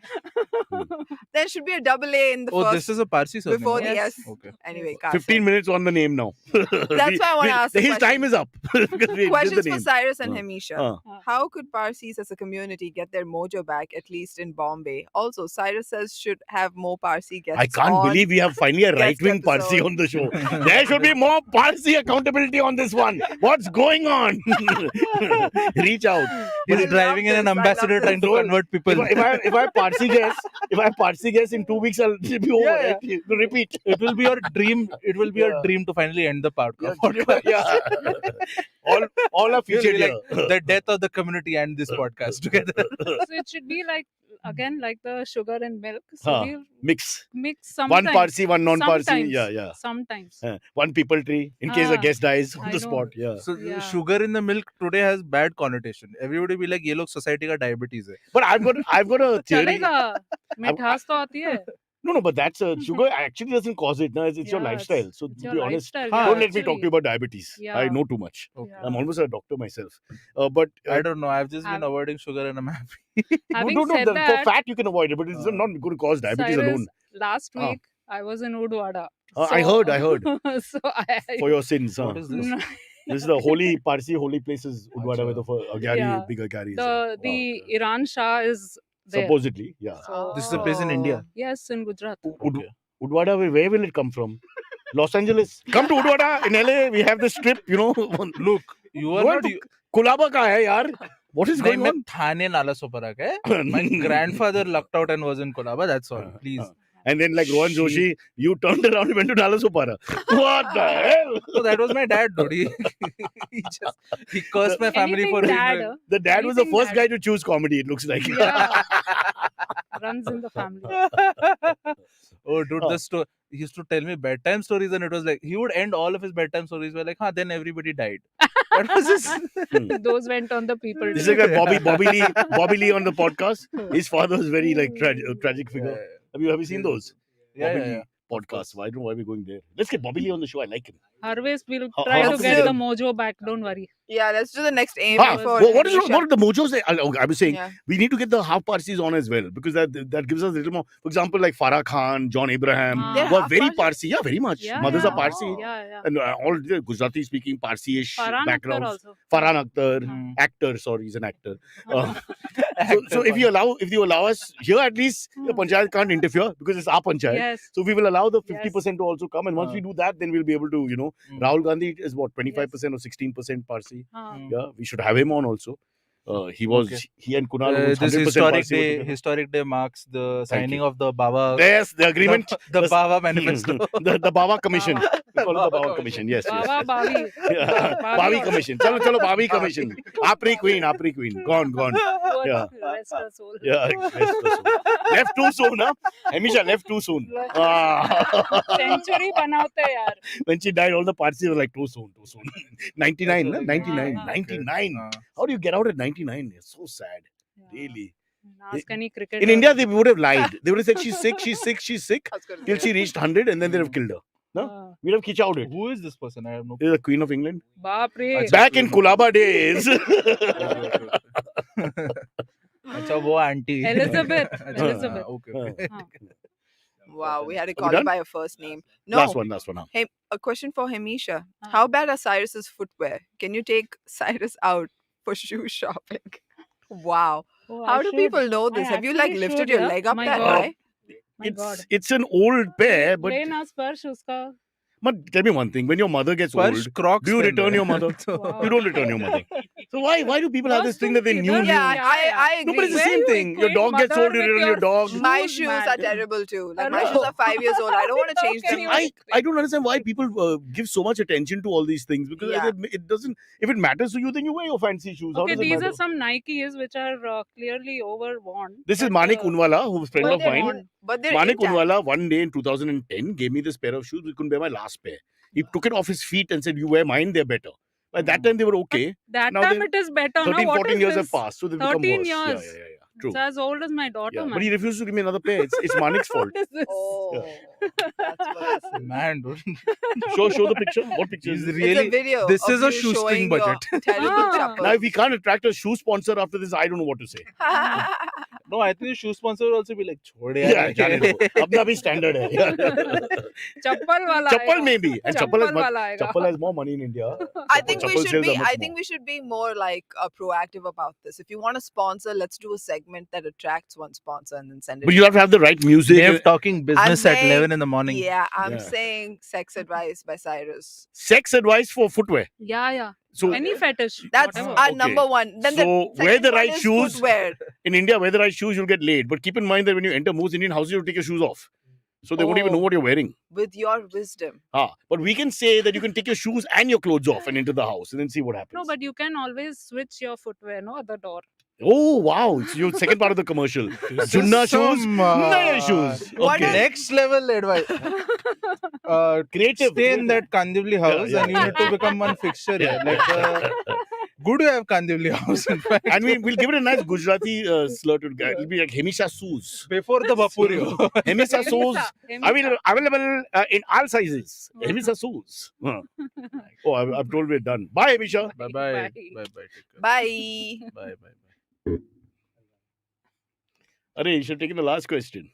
There should be a double A in the Oh, first this is a Parsi surname. before the Yes. S. Okay. Anyway, Kasad. 15 minutes on the name now. That's why I want to ask the his question. time is up. Because we did Questions the for name. Cyrus and Hamisha. Uh. How could Parsis as a community get their mojo back, at least in Bombay? Also, Cyrus says should have more Parsi guests. I can't on. believe we have finally a guest right-wing Parsi episode. on the show. There should be more Parsi accountability on this one. What's going on? Reach out. He's I driving in love an this, I love ambassador this. trying to convert people. If I Parsi guess in 2 weeks, I'll be over. Yeah, Right? To repeat. It will be your dream. It will be your dream to finally end the podcast. Yeah. All are It will featured be here. like the death of the community and this podcast together. So it should be like the sugar and milk. So Huh. we'll Mix. mix sometimes. One Parsi, one non-Parsi. Sometimes. Yeah. Sometimes. One people tree in case a Ah, guest dies on I the know. spot. Yeah. So Yeah. sugar in the milk today has bad connotation. Everybody be like, ये लोग society का diabetes है. But I've got a theory. चलेगा मिठास तो आती है. No, but that's sugar actually doesn't cause it. No, it's your Yeah, lifestyle. So It's to your be honest, lifestyle. Huh. don't let me talk to actually. you about diabetes. I Yeah. know too much. Okay. Yeah. I'm almost a doctor myself. But I don't know. I've just been Have- avoiding sugar and I'm happy. Having no, said for that, fat you can avoid it, but it's not going to cause diabetes Cyrus, alone. last Ah. week I was in Udwada. I heard. So I For your sins. What is this? This is the holy Parsi holy places, Udwada, where the Agyari, Yeah. big Agyari is. the Iran Shah is there. Supposedly, yeah. So, This is a place in India. yes, in Gujarat. Okay. Udwada, where will it come from? Los Angeles. Come to Udwada in LA. We have this strip, Look, you are Go not. to Kulaba ka hai, yaar. What is नहीं going मैं on? थाने नाला सोपारा का है. My grandfather lucked out and was in Colaba. That's all. Please. And then, like Rohan Joshi, you turned around and went to Nalasopara. What the hell? So that was my dad, dude. He cursed my family Anything for being dad, a- The dad was the Anything first that- guy to choose comedy, it looks like. Yeah. runs in the family. Oh, dude, he used to tell me bedtime stories, and it was like he would end all of his bedtime stories by like, then everybody died. That was his. Those went on the people. This too. is like Bobby Lee on the podcast. His father was very like tragic figure. Have you seen those? Yeah, Bobby yeah, Lee podcast. Why are we going there? Let's get Bobby Lee on the show. I like him. Harvest, we'll How- try how to to get do- the mojo back. Don't worry. Yeah, let's do the next aim Ah, for what is Hamisha. what are the mojos? I was saying Yeah. we need to get the half Parsis on as well because that gives us a little more. For example, like Farah Khan, John Abraham, They're who are half very Parsi? Parsi. Yeah, very much. Yeah, Mothers yeah. are Parsi. Oh. Yeah. And all the Gujarati speaking Parsi-ish Farhan Akhtar backgrounds. also. Farhan Akhtar, Hmm. actor. Sorry, he's an actor. Actor So if you allow us here, at least the Hmm. panchayat can't interfere because it's our panchayat. Yes. So we will allow the Yes. 50% to also come, and once we do that, then we'll be able to, Rahul Gandhi is what 25% or 16% Parsi. Yeah, we should have him on also. He and Kunal was this 100% historic Parsi were day. together. Historic day marks the signing you. of the Baba. Yes, the agreement. The Baba manifesto. the Baba Commission. Baba. We call it the Baba Baba Commission. Yes. Baba, Babi. Yeah. Babi Babi also. Commission. Chalo, Babi Commission. Apri Queen. Gone. Poor Yeah. rest her soul. Yeah, left too soon, huh? Hamisha left too soon. Century बनाते यार. When she died, all the Parsis were like, too soon. 99, That's na? what 99. Yeah. 99. Uh, How do you get out at 99? It's so sad. Really. Ask any cricketer. In India, they would have lied. They would have said, she's sick I was gonna till say. she reached 100 and then they'd have killed her. No? We'd have kitchouted it. who is this person? I have no. This is the Queen of England. बाप रे. Acha. Back in Kulaba days. अच्छा वो auntie. Elizabeth. अच्छा, Elizabeth. Okay. हाँ. Wow, we had to Are we call her done? by her first name. No. Last one. Huh? Hey, a question for Hamisha. Ah. How bad are Cyrus's footwear? Can you take Cyrus out for shoe shopping? Wow. Oh, How I do should. people know this? I Have you like actually lifted should, your yeah. leg up My that God. high? My God. It's an old pair, but लेना स्पर्श उसका. tell me one thing. When your mother gets Sparsh old, Crocs do you पहन return रहा your है. mother? Wow. You don't return your mother. So why do people have this thing that they knew? Costume Yeah, Yeah, I No, agree. but it's the Where same you thing. Your equate dog gets mother old, you with return your dog. shoes, My man. shoes are terrible too. Like my Hello. shoes are 5 years old. I don't want to change How them. can you- I don't understand why people give so much attention to all these things because Yeah. it doesn't. If it matters to you, then you wear your fancy shoes. How Okay, does it these matter? are some Nikes which are clearly overworn. This is but, Manik Unwala, who's a friend But of they're mine. worn. But they're Manik intact. Unwala, one day in 2010, gave me this pair of shoes. We couldn't wear my last pair. He took it off his feet and said, "You wear mine, they're better." By that time, they were okay. That Now time they're it is better. 13, now, what 14 is years this? have passed, so they've become 13 worse. years. Yeah. True. It's as old as my daughter, Yeah. man. But he refused to give me another pair. It's Manik's fault. What is this? Oh, that's worse. Man, dude. Show the picture. What picture is He's this? It's a really. video. This of is a you shoestring showing your budget. Terrible Ah. chappals. Now, if we can't attract a shoe sponsor after this, I don't know what to say. No, I think the shoe sponsor will also be like, छोड़ यार. Yeah, जाने दो. अपना भी standard है. Chappal wala Chappal आएगा. maybe. And Chappal Chappal wala आएगा. Chappal has more money in India. I think we Chappal should sales be. are much I think more. we should be more like proactive about this. If you want to sponsor, let's do a segment that attracts one sponsor and then send it. But you have to have the right music. Dave talking business at saying- 11 in the morning. Yeah, I'm Yeah. saying sex advice by Cyrus. Sex advice for footwear. Yeah. So Any fetish. That's whatever. our Okay. number one. Then So, the wear second the one right is shoes. Footwear. in India, wear the right shoes, you'll get laid. But keep in mind that when you enter most Indian houses, you take your shoes off. So they won't even know Oh. what you're wearing. With your wisdom. But we can say that you can take your shoes and your clothes off and enter the house and then see what happens. No, but you can always switch your footwear, no, at the door. Oh, wow. It's your second part of the commercial. Junna shoes, Naya shoes. What Okay. Next level advice. Creative. Stay in that Kandivli house Yeah. and you need to become one fixture here. Like good to have Kandivli house in fact. And we'll give it a nice Gujarati slur to it. It'll be like Hemisha shoes. Before the Bapurio. Hemisha shoes. Hemisa. Available in all sizes. Hemisha shoes. Oh, I'm told we're done. Bye, Hemisha. Bye Bye. bye. Bye bye. Take care. Bye. Bye bye. Arey, you should take the last question.